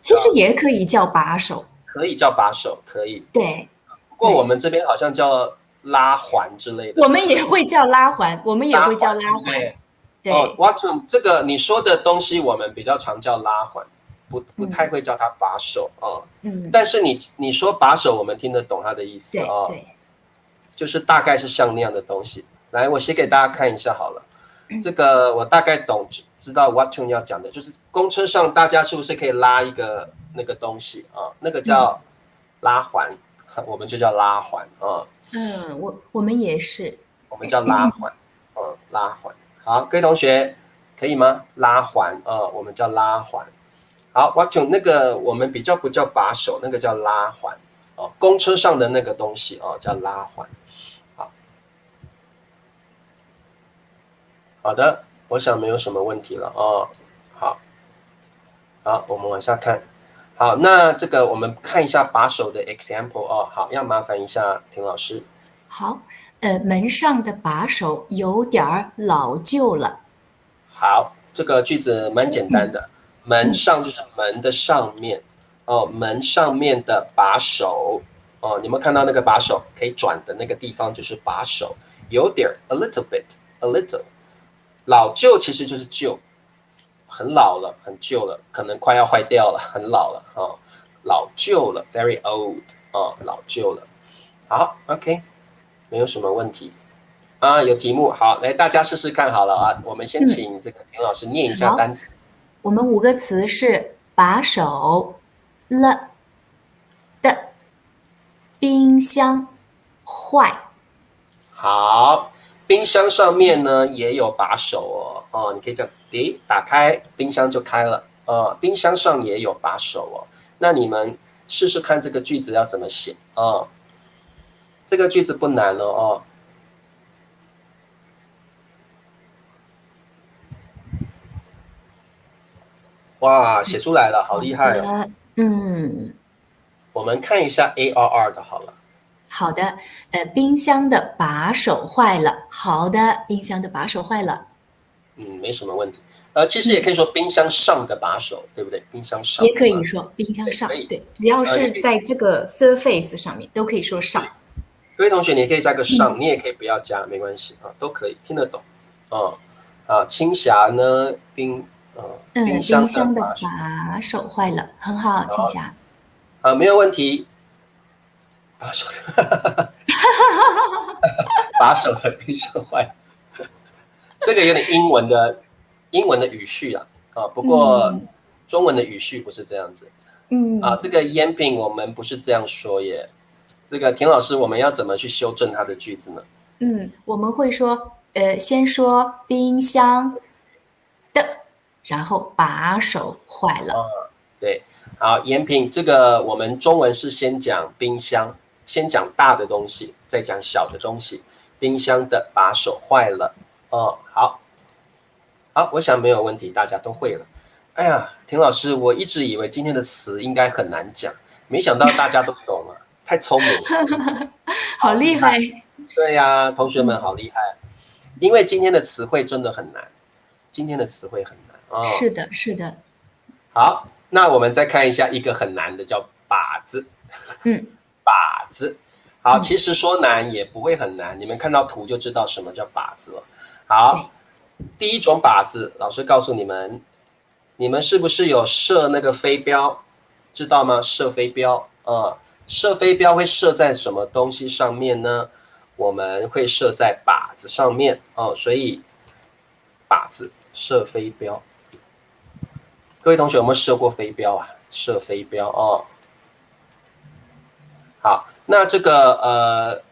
其实也可以叫把手，可以叫把手，可以。对。不过我们这边好像叫拉环之类的。我们也会叫拉环，我们也会叫拉环。对。Watson 这个你说的东西，我们比较常叫拉环，不太会叫它把手但是你说把手，我们听得懂它的意思对，就是大概是像那样的东西。来，我写给大家看一下好了。这个我大概知道 Watson 要讲的，就是公车上大家是不是可以拉一个那个东西那个叫拉环，我们就叫拉环我们也是，我们叫拉环拉环。好，各位同学可以吗？拉环我们叫拉环。好，Watson 那个我们比较不叫把手，那个叫拉环公车上的那个东西叫拉环。好的，我想没有什么问题了好，我们往下看。好，那这个我们看一下把手的 example 好，要麻烦一下田老师。好，门上的把手有点老旧了。好，这个句子蛮简单的，门上就是门的上面门上面的把手你有没有看到那个把手可以转的那个地方就是把手，有点 a little bit，a little。老旧其实就是旧，很老了，很旧了，可能快要坏掉了，很老了老旧了 ，very old 老旧了。好 ，OK， 没有什么问题有题目，好，来大家试试看好了我们先请这个田老师念一下单词。我们5个词是把手了的，冰箱坏。好。冰箱上面呢也有把手你可以这样打开冰箱就开了冰箱上也有把手那你们试试看这个句子要怎么写这个句子不难了哇，写出来了，好厉害我们看一下 ARR 的好了。好的，冰箱的把手坏了。好的，冰箱的把手坏了。没什么问题。其实也可以说冰箱上的把手，对不对？冰箱上也可以说冰箱上，对，只要是在这个 surface 上面都可以说上。各位同学，你可以加个上，你也可以不要加，没关系都可以听得懂。青霞呢，冰箱的把手坏了，很好，青霞。没有问题。把手的把手的冰箱坏了，这个有点英文的语序不过中文的语序不是这样子。这个烟饼我们不是这样说耶。这个田老师，我们要怎么去修正他的句子呢？我们会说，先说冰箱的，然后把手坏了。对，好，烟饼这个我们中文是先讲冰箱。先讲大的东西，再讲小的东西。冰箱的把手坏了好，我想没有问题，大家都会了。哎呀，田老师，我一直以为今天的词应该很难讲，没想到大家都懂了，太聪明了好厉害。对呀，同学们好厉害，因为今天的词汇真的很难，今天的词汇很难是的。好，那我们再看一下一个很难的，叫把子。把子，好，其实说难也不会很难，你们看到图就知道什么叫把子了。好，第一种把子，老师告诉你们，你们是不是有射那个飞镖？知道吗？射飞镖射飞镖会射在什么东西上面呢？我们会射在靶子上面所以靶子射飞镖。各位同学有没有射过飞镖啊？射飞镖好，那这个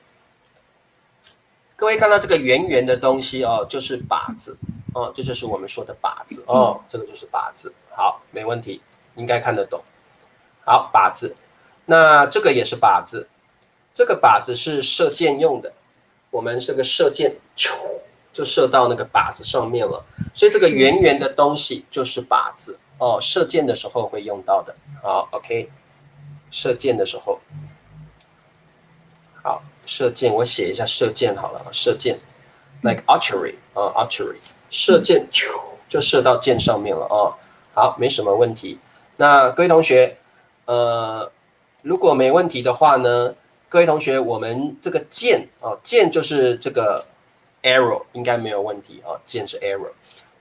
各位看到这个圆圆的东西哦，就是靶子哦，这就是我们说的靶子哦，这个就是靶子。好，没问题，应该看得懂。好，靶子，那这个也是靶子，这个靶子是射箭用的，我们这个射箭就射到那个靶子上面了，所以这个圆圆的东西就是靶子哦，射箭的时候会用到的。好 ，OK， 射箭的时候，好，射箭我写一下射箭好了，射箭 ，like archery archery， 射箭就射到箭上面了哦。好，没什么问题。那各位同学，如果没问题的话呢，各位同学，我们这个箭箭就是这个 arrow， 应该没有问题哦，箭是 arrow。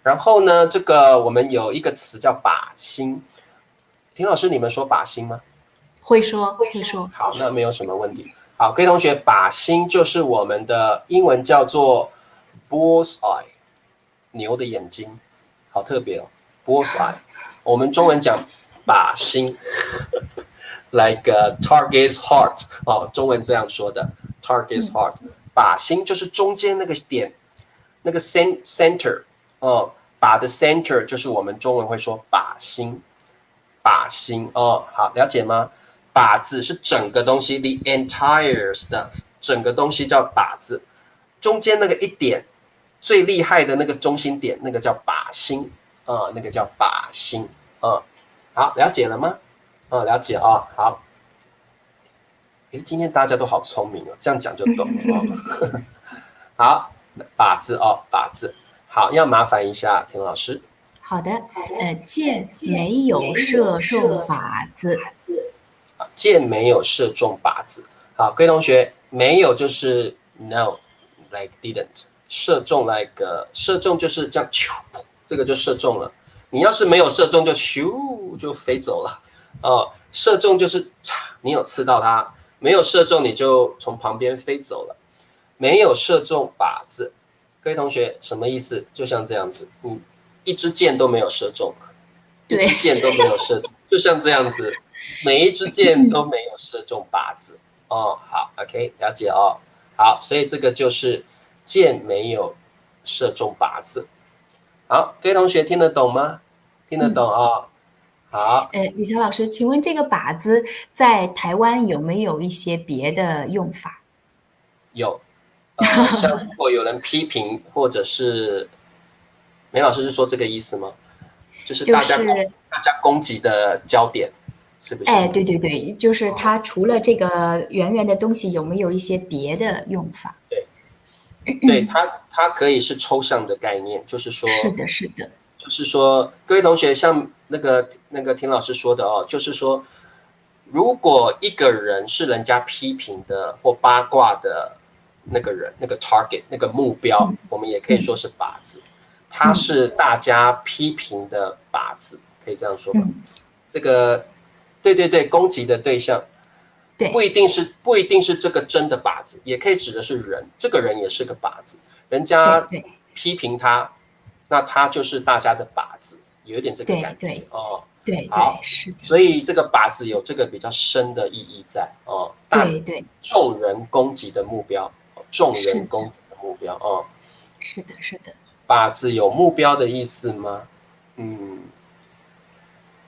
然后呢，这个我们有一个词叫靶心，田老师，你们说靶心吗？会说。好，那没有什么问题。好，各位同学，靶心就是我们的英文叫做 bull's eye， 牛的眼睛，好特别哦 ，bull's eye。我们中文讲靶心，like target's heart， 哦，中文这样说的 ，target's heart， 靶心就是中间那个点，那个 center， 哦，靶的 center 就是我们中文会说靶心，靶心哦，好，了解吗？靶子是整个东西 ，the entire stuff， 整个东西叫靶子，中间那个一点最厉害的那个中心点，那个叫靶心那个叫靶心好，了解了吗？了解好。诶，今天大家都好聪明哦，这样讲就懂了哦。好，靶子靶子，好，要麻烦一下田老师。好的，箭没有射中靶子。箭没有射中靶子。好，各位同学，没有就是 no，like didn't。射中 like 射中就是这样，这个就射中了。你要是没有射中，就咻就飞走了。射中就是你有刺到它，没有射中你就从旁边飞走了。没有射中靶子，各位同学什么意思？就像这样子，一支箭都没有射中，一支箭都没有射中，就像这样子。每一支箭都没有射中靶子好 ，OK， 了解好，所以这个就是箭没有射中靶子。好，各位同学听得懂吗？听得懂好。李乔老师，请问这个靶子在台湾有没有一些别的用法？有，像如果有人批评或者是梅老师是说这个意思吗？就是大家攻击的焦点。是不是？对，就是它除了这个圆圆的东西，有没有一些别的用法？对，它可以是抽象的概念，就是说，是的，就是说，各位同学，像那个田老师说的就是说，如果一个人是人家批评的或八卦的那个人，那个 target 那个目标，我们也可以说是靶子，它是大家批评的靶子，可以这样说吧？这个。对，攻击的对象，不一定是这个真的靶子，也可以指的是人，这个人也是个靶子，人家批评他，那他就是大家的靶子，有一点这个感觉对，是。所以这个靶子有这个比较深的意义在对，众人攻击的目标，众人攻击的目标是的。靶子有目标的意思吗？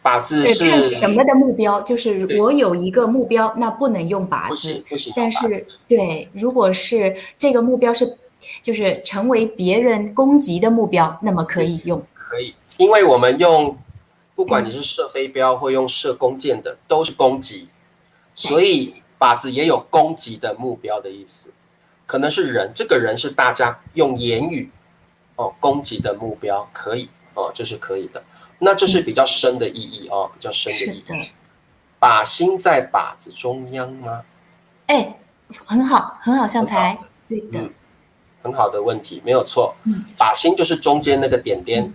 靶子是看什么的目标，就是我有一个目标，那不能用靶子。不行。但是如果是这个目标就是成为别人攻击的目标，那么可以用。可以，因为我们用，不管你是射飞镖或用射弓箭的，都是攻击，所以靶子也有攻击的目标的意思。可能是人，这个人是大家用言语攻击的目标，可以这是可以的。那这是比较深的意义比较深的意义。靶心在靶子中央吗？很好，像才对的。很好的问题，没有错。靶心就是中间那个点点，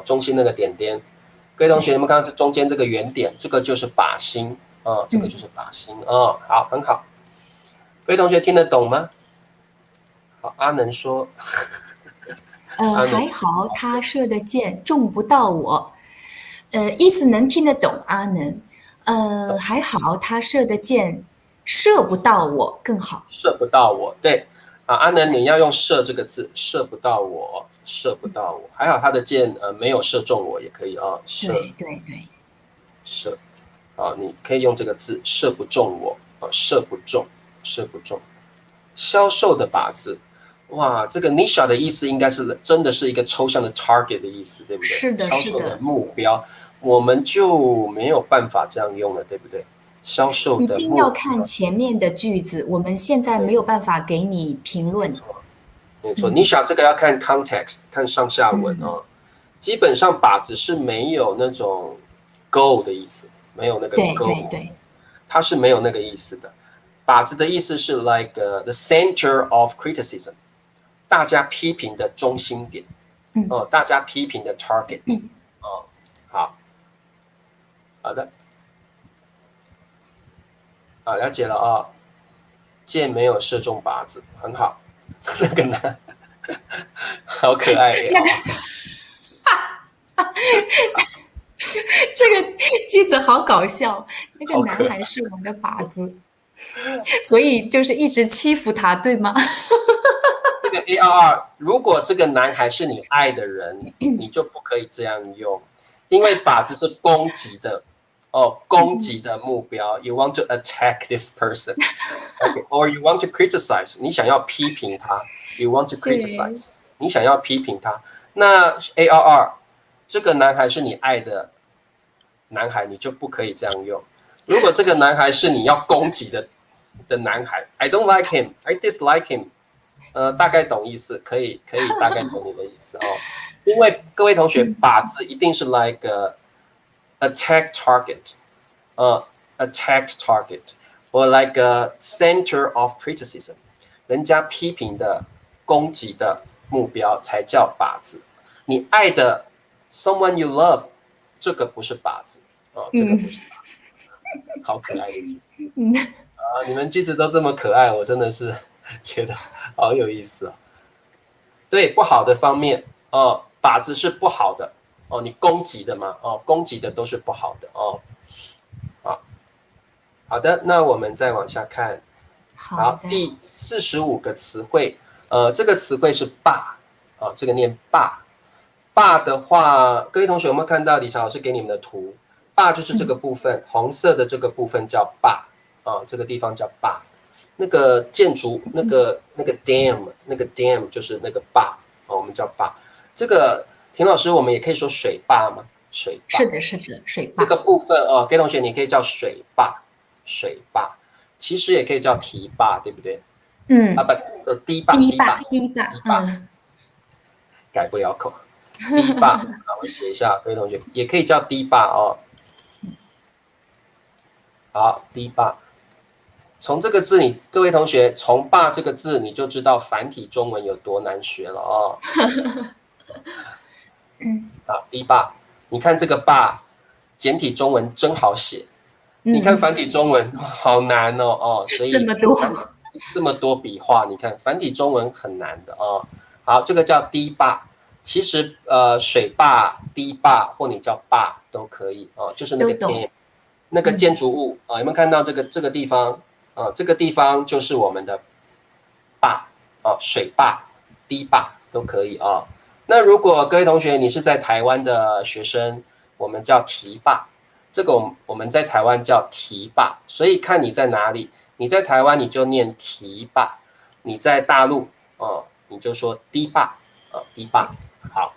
中心那个点点。各位同学，你们看到这中间这个圆点，这个就是靶心这个就是靶心好，很好。各位同学听得懂吗？好，阿能说。还好他射的箭中不到我，意思能听得懂阿能，还好他射的箭射不到我更好。射不到我，对，阿能你要用射这个字，射不到我，射不到我，还好他的箭没有射中我也可以啊，射对，射，你可以用这个字，射不中我，射不中，射不中。销售的靶子，哇，这个 niche 的意思应该是真的是一个抽象的 target 的意思，对不对？是的，销售的目标，我们就没有办法这样用了，对不对？销售的目标，一定要看前面的句子，我们现在没有办法给你评论。没错，你想这个要看 context， 看上下文啊。基本上靶子是没有那种 go 的意思，没有那个 go， 对，它是没有那个意思的。靶子的意思是 the center of criticism， 大家批评的中心点，大家批评的 target，好的，了解了啊，箭没有射中靶子，很好，那个男，好可爱呀。这个句子好搞笑，那个男孩是我们的靶子，所以就是一直欺负他，对吗？这个 ARR， 如果这个男孩是你爱的人，你就不可以这样用，因为靶子是攻击的攻击的目标。You want to attack this person， or you want to criticize， 你想要批评他。You want to criticize， 你想要批评他。那 ARR， 这个男孩是你爱的男孩，你就不可以这样用。如果这个男孩是你要攻击的男孩 ，I don't like him， I dislike him。大概懂意思，可以大概懂你的意思哦。因为各位同学，靶子一定是 like attack target，attack target， or like a center of criticism， 人家批评的、攻击的目标才叫靶子。你爱的 someone you love， 这个不是靶子这个不是靶子。好可爱的句子你们句子都这么可爱，我真的是觉得好有意思对，不好的方面靶子是不好的你攻击的嘛攻击的都是不好的好的，那我们再往下看。好，第45个词汇，这个词汇是霸这个念霸。霸的话，各位同学有没有看到李强老师给你们的图？霸就是这个部分，红色的这个部分叫霸这个地方叫霸。那个建筑那个 dam 就是那个坝我们叫坝。这个田老师，我们也可以说水坝吗？水坝是的，水坝这个部分各位同学你可以叫水坝，水坝其实也可以叫堤坝，对不对？堤坝，改不了口。堤坝，我写一下，各位同学也可以叫堤坝好，堤坝。从这个字各位同学从霸这个字你就知道繁体中文有多难学了堤坝，你看这个坝简体中文真好写，你看繁体中文好难所以这么多笔画，你看繁体中文很难的好，这个叫堤坝，其实水坝、堤坝或你叫坝都可以就是那个dam那个建筑物有没有看到这个地方？这个地方就是我们的坝水坝、堤坝都可以那如果各位同学你是在台湾的学生，我们叫堤坝，这个我们在台湾叫堤坝，所以看你在哪里，你在台湾你就念堤坝，你在大陆你就说堤坝堤坝，好，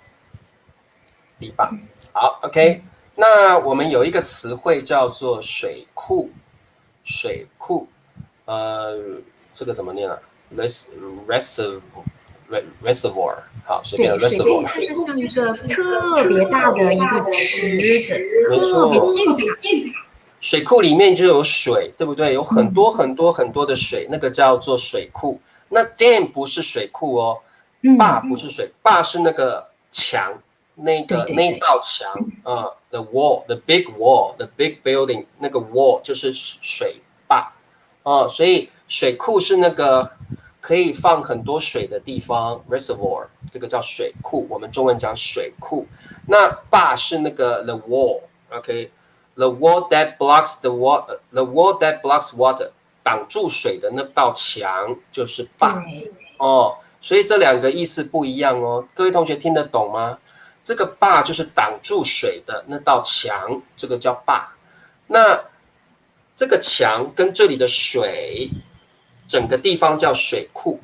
堤坝，好 ，OK。那我们有一个词汇叫做水库，水库。这个怎么念啊 ？reservoir， 好，随便 reservoir。它是像一个特别大的一个池子，特别巨大。水库里面就有水，对不对？有很多很多很多的水，那个叫做水库。那 dam 不是水库坝不是水，坝是那个墙，那道墙the wall， the big wall， the big building， 那个 wall 就是水坝。所以水库是那个可以放很多水的地方 reservoir， 这个叫水库，我们中文讲水库。那坝是那个 the wall，OK，the wall that blocks the wall that blocks water， 挡住水的那道墙就是坝哦，所以这两个意思不一样哦。各位同学听得懂吗？这个坝就是挡住水的那道墙，这个叫坝。那这个墙跟这里的水，整个地方叫水库，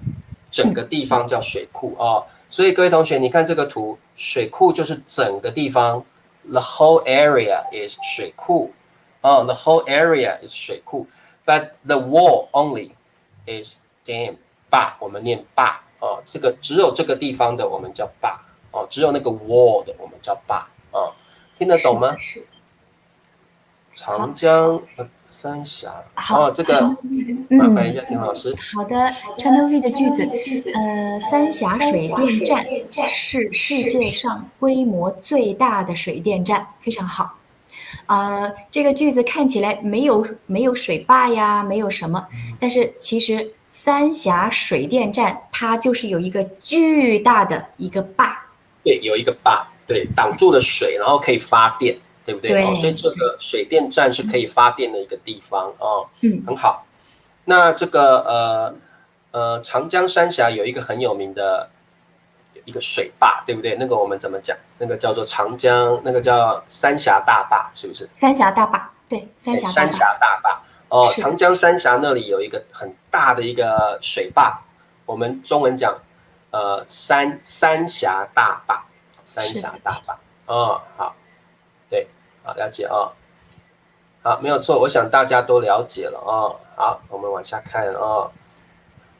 整个地方叫水库哦。所以各位同学，你看这个图，水库就是整个地方 ，the whole area is 水库。哦，the whole area is 水库 ，but the wall only is dam 坝，我们念坝哦。这个只有这个地方的我们叫坝哦，只有那个 wall 的我们叫坝哦。听得懂吗？是。长江三峡好，这个麻烦一下田老师。好的 ，Channel V 的句子，三峡水电站是世界上规模最大的水电站，非常好。这个句子看起来没有水坝呀，没有什么，但是其实三峡水电站它就是有一个巨大的一个坝，对，有一个坝，对，挡住了水，然后可以发电。对不对？对哦，所以这个水电站是可以发电的一个地方哦，很好。那这个长江三峡有一个很有名的一个水坝，对不对？那个我们怎么讲？那个叫做长江，那个叫三峡大坝，是不是？三峡大坝，对，三峡大坝。哦，长江三峡那里有一个很大的一个水坝，我们中文讲三峡大坝，三峡大坝。哦，好。好，了解哦。好，没有错，我想大家都了解了哦。好，我们往下看哦。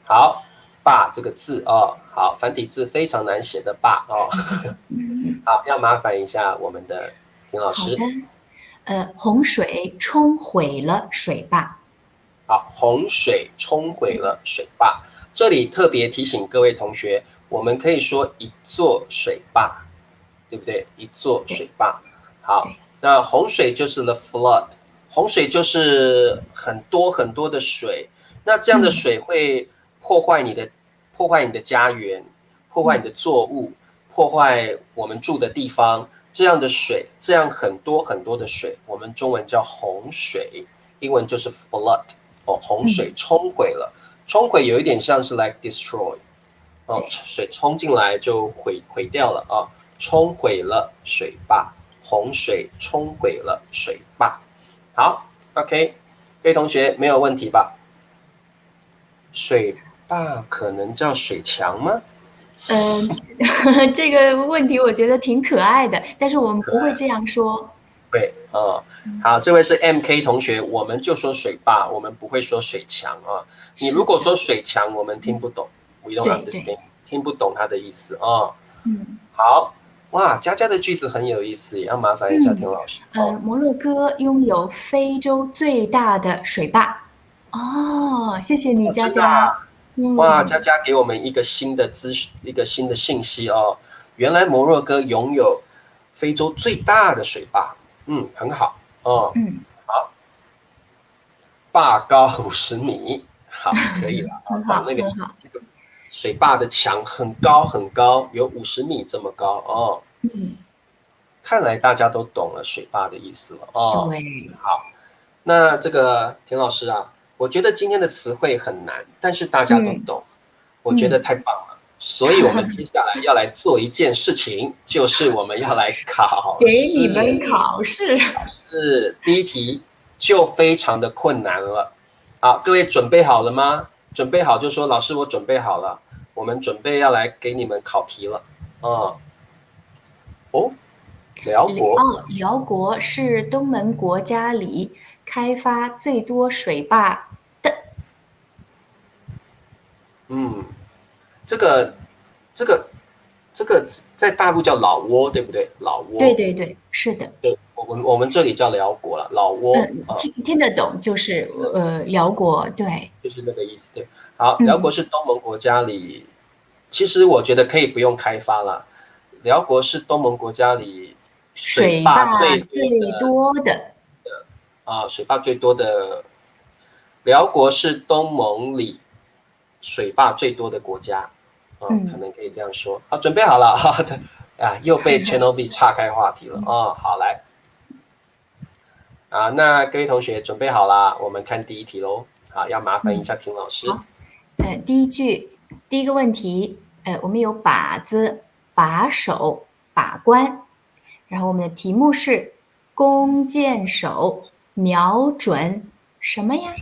好，坝这个字哦，好，繁体字非常难写的坝哦。好，要麻烦一下我们的田老师。好的，洪水冲毁了水坝。好，洪水冲毁了水坝。这里特别提醒各位同学，我们可以说一座水坝，对不对？一座水坝。好。那洪水就是 the flood， 洪水就是很多很多的水。那这样的水会破坏你的家园，破坏你的作物，破坏我们住的地方。这样的水，这样很多很多的水，我们中文叫洪水，英文就是 flood。哦，洪水冲毁了，冲毁有一点像是 like destroy。哦，水冲进来就毁掉了啊，冲毁了水坝。洪水冲毁了水坝。好 ，OK， 各位同学没有问题吧？水坝可能叫水墙吗？这个问题我觉得挺可爱的，但是我们不会这样说。对，好，这位是 MK 同学，我们就说水坝，我们不会说水墙啊。你如果说水墙，我们听不懂 ，We don't understand， 听不懂它的意思啊。好。哇，佳佳的句子很有意思，也要麻烦一下田老师。摩洛哥拥有非洲最大的水坝。哦，谢谢你，佳佳。哇，佳佳给我们一个新的信息哦，原来摩洛哥拥有非洲最大的水坝。很好哦。好，坝高50米，好，可以了。很好，那个水坝的墙很高很高，有50米这么高哦。看来大家都懂了水坝的意思了哦。好，那这个田老师啊，我觉得今天的词汇很难，但是大家都懂，我觉得太棒了。所以我们接下来要来做一件事情，就是我们要来考试。给你们考试。第一题就非常的困难了。好，各位准备好了吗？准备好就说老师，我准备好了。我们准备要来给你们考题了。辽国是东盟国家里开发最多水坝的。这个在大陆叫老挝，对不对？老挝。对，是的。对，我们这里叫辽国了，老挝。听得懂就是辽国，对，就是那个意思。对，好，辽国是东盟国家里，其实我觉得可以不用开发了。辽国是东盟国家里水坝最多的。水坝最多的。辽国是东盟里水坝最多的国家。可能可以这样说。好，准备好了。好的。又被 Channel B 岔开话题了。好，来。那各位同学准备好了，我们看第一题喽。好，要麻烦一下田老师。第一句，第一个问题，我们有把子、把手、把关，然后我们的题目是弓箭手瞄准什么呀？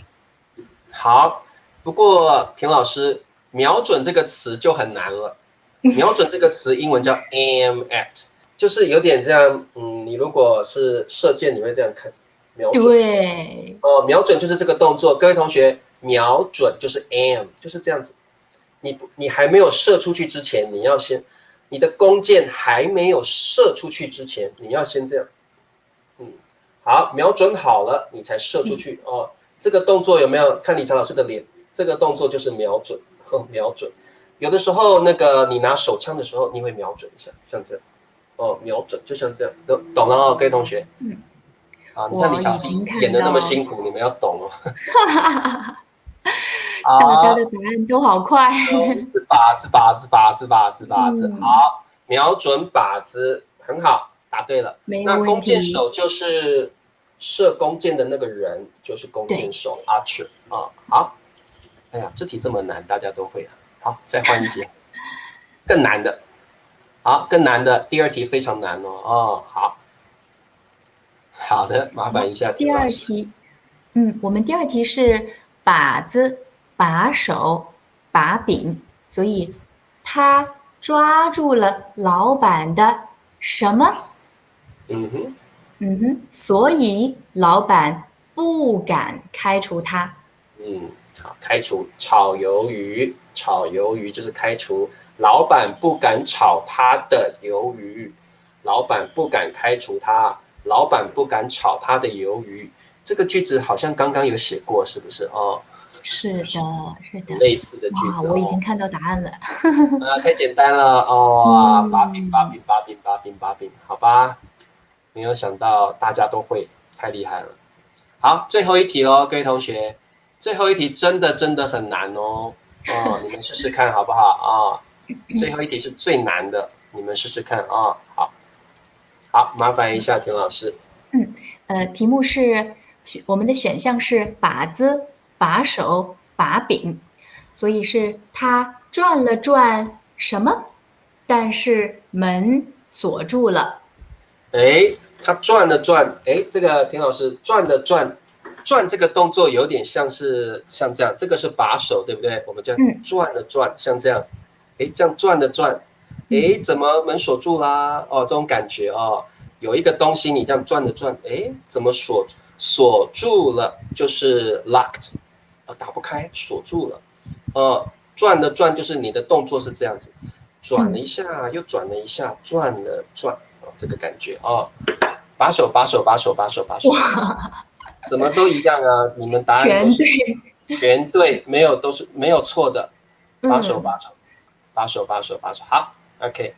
好，不过田老师，瞄准这个词就很难了。瞄准这个词英文叫 aim at，就是有点这样，你如果是射箭，你会这样看，瞄准。对，瞄准就是这个动作。各位同学，瞄准就是 aim，就是这样子。你还没有射出去之前，你要先，你的弓箭还没有射出去之前，你要先这样，好，瞄准好了，你才射出去哦。这个动作有没有看李强老师的脸？这个动作就是瞄准，瞄准。有的时候那个你拿手枪的时候，你会瞄准一下，像这样，瞄准，就像这样，懂了哦，各位同学。你看李强老师演的那么辛苦，你们要懂哦。大家的答案都好快。是靶子。好，瞄准靶子，很好，答对了。那弓箭手就是射弓箭的那个人，就是弓箭手 archer 啊。好，哎呀，这题这么难，大家都会啊。好，再换一题，更难的。好，更难的，第二题非常难哦。好的，麻烦一下。第二题，我们第二题是把子、把手、把柄，所以他抓住了老板的什么？所以老板不敢开除他。好，开除炒鱿鱼，炒鱿鱼就是开除，老板不敢炒他的鱿鱼，老板不敢开除他，老板不敢炒他的鱿鱼。这个句子好像刚刚有写过，是不是哦？是的，类似的句子。我已经看到答案了。太简单了哦，把柄，好吧？没有想到大家都会，太厉害了。好，最后一题咯，各位同学，最后一题真的很难哦。你们试试看好不好最后一题是最难的，你们试试看好，麻烦一下田老师。题目是我们的选项是把子、把手、把柄，所以是他转了转什么？但是门锁住了。他转了转，这个田老师转了转，转这个动作有点像这样，这个是把手，对不对？我们就转了转，像这样，这样转了转，怎么门锁住啦？这种感觉有一个东西你这样转了转，怎么锁住了？就是 locked，打不开，锁住了。转了转就是你的动作是这样子，转了一下，又转了一下，转了转，这个感觉把手，怎么都一样啊？你们答案都是全对，都是没有错的。把手，好 ，OK。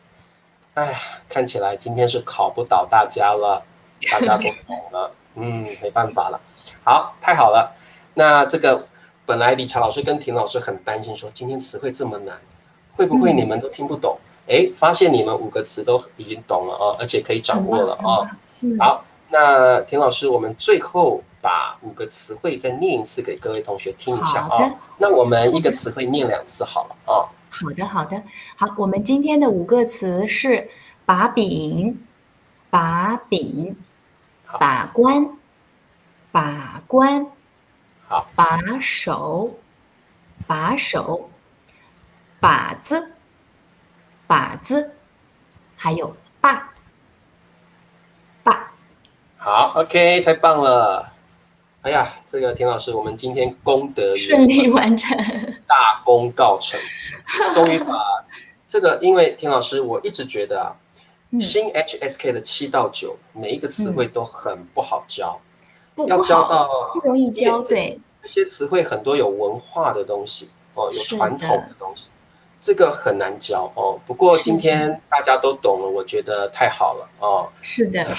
哎呀，看起来今天是考不倒大家了，大家都懂了，没办法了。好，太好了。那这个本来李强老师跟婷老师很担心，说今天词汇这么难，会不会你们都听不懂？发现你们5个词都已经懂了而且可以掌握了好，那田老师，我们最后把5个词汇再念一次给各位同学听一下那我们一个词汇念2次好了好的。好，我们今天的5个词是把柄、把柄、把关、把关、把手、把手、把子、把子，还有把。好 ，OK， 太棒了！哎呀，这个田老师，我们今天功德顺利完成，大功告成，终于把这个，因为田老师，我一直觉得新 HSK 的7到9，每一个词汇都很不好教，要教到不容易教，对，这些词汇很多有文化的东西有传统的东西，这个很难教不过今天大家都懂了，我觉得太好了是的。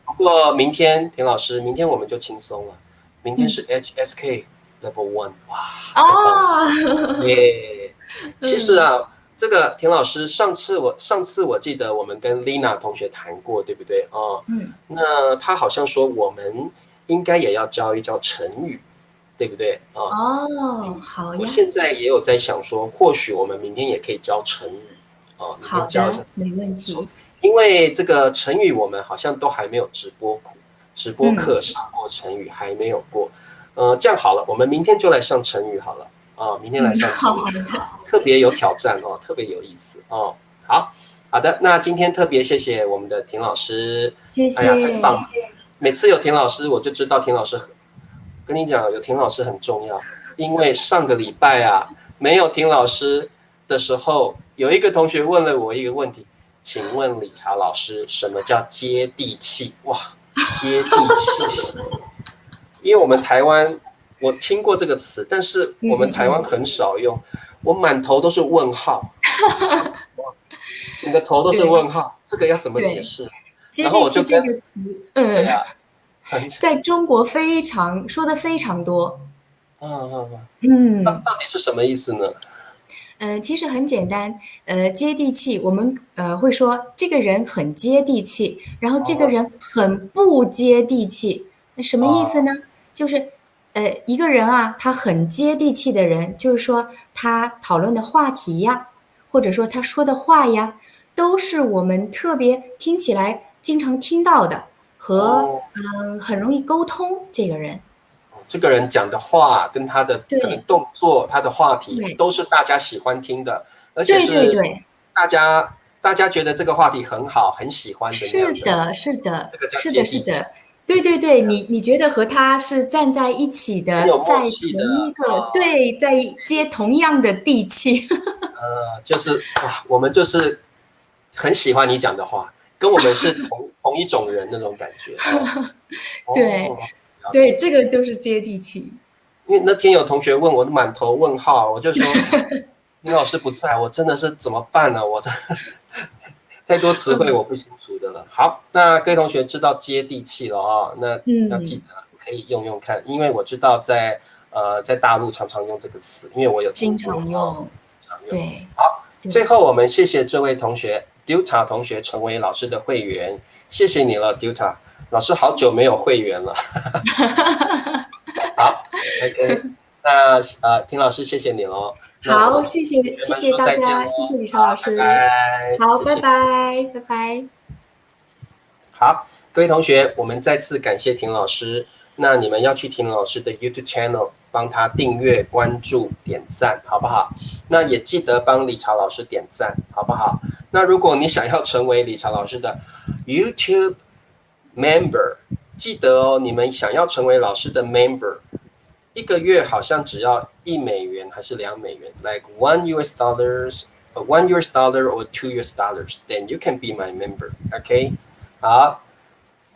不过明天田老师，明天我们就轻松了。明天是 HSK Level 1，哇！耶！其实这个田老师上次我记得我们跟 Lina 同学谈过，对不对那他好像说我们应该也要教一教成语对不对啊？哦，好我呀，现在也有在想说，或许我们明天也可以教成语啊，明天教一下。好的，没问题。因为这个成语我们好像都还没有直播嗯，课上过成语，还没有过。这样好了，我们明天就来上成语好了啊，明天来上成语，好的，特别有挑战哦，特别有意思哦。好的，那今天特别谢谢我们的田老师，谢哎呀，太棒谢。了！每次有田老师，我就知道田老师跟你讲，有田老师很重要，因为上个礼拜啊，没有田老师的时候，有一个同学问了我一个问题，请问理查老师，什么叫接地气？哇，接地气，因为我们台湾我听过这个词，但是我们台湾很少用，我满头都是问号，整个头都是对问号，这个要怎么解对，释？接然后地气这我就跟个词，对啊，很在中国非常说的非常多。那嗯到底是什么意思呢？其实很简单，接地气，我们会说这个人很接地气，然后这个哦人很不接地气，那什么意思哦呢？就是一个人啊，他很接地气的人，就是说他讨论的话题呀，或者说他说的话呀，都是我们特别听起来经常听到的，和哦，很容易沟通这个人。这个人讲的话跟他的可能对动作，他的话题对都是大家喜欢听的，而且对对是对。大家觉得这个话题很好，很喜欢的那样子，是的，是的，这个叫是的，是接地气，的，对对对，你觉得和他是站在一起的，很有默在契的同一个，啊。对，在接同样的地气。就是哇，我们就是很喜欢你讲的话，跟我们是同一种人那种感觉哦。对哦，了对，解。这个就是接地气。因为那天有同学问我满头问号，我就说林老师不在，我真的是怎么办呢？我这太多词汇我不清楚的了。好，那各位同学知道接地气了哦，那要记嗯，得可以用用看，因为我知道在大陆常常用这个词，因为我有听经过哦，常用，常用。对好，对，最后我们谢谢这位同学 Duta 同学成为老师的会员，谢谢你了 Duta 老师，好久没有会员了。好，OK，那田老师谢谢你喽。那我好，们谢谢谢谢同学们说大家，再见喽。谢谢李超老好，拜师，拜，好，拜谢谢。拜，拜拜。好，各位同学，我们再次感谢田老师。那你们要去田老师的 YouTube channel 帮他订阅、关注、点赞，好不好？那也记得帮理查老师点赞，好不好？那如果你想要成为理查老师的 YouTube member，记得哦，你们想要成为老师的 member，一个月好像只要$1还是$2 ，like $1 or $2，then you can be my member，OK？好，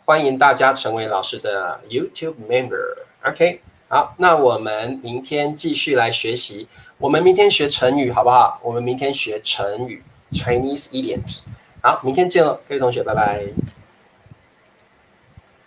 欢迎大家成为老师的 YouTube member，OK？好，那我们明天继续来学习，我们明天学成语好不好？我们明天学成语 Chinese idioms。好，明天见喽，各位同学，拜拜。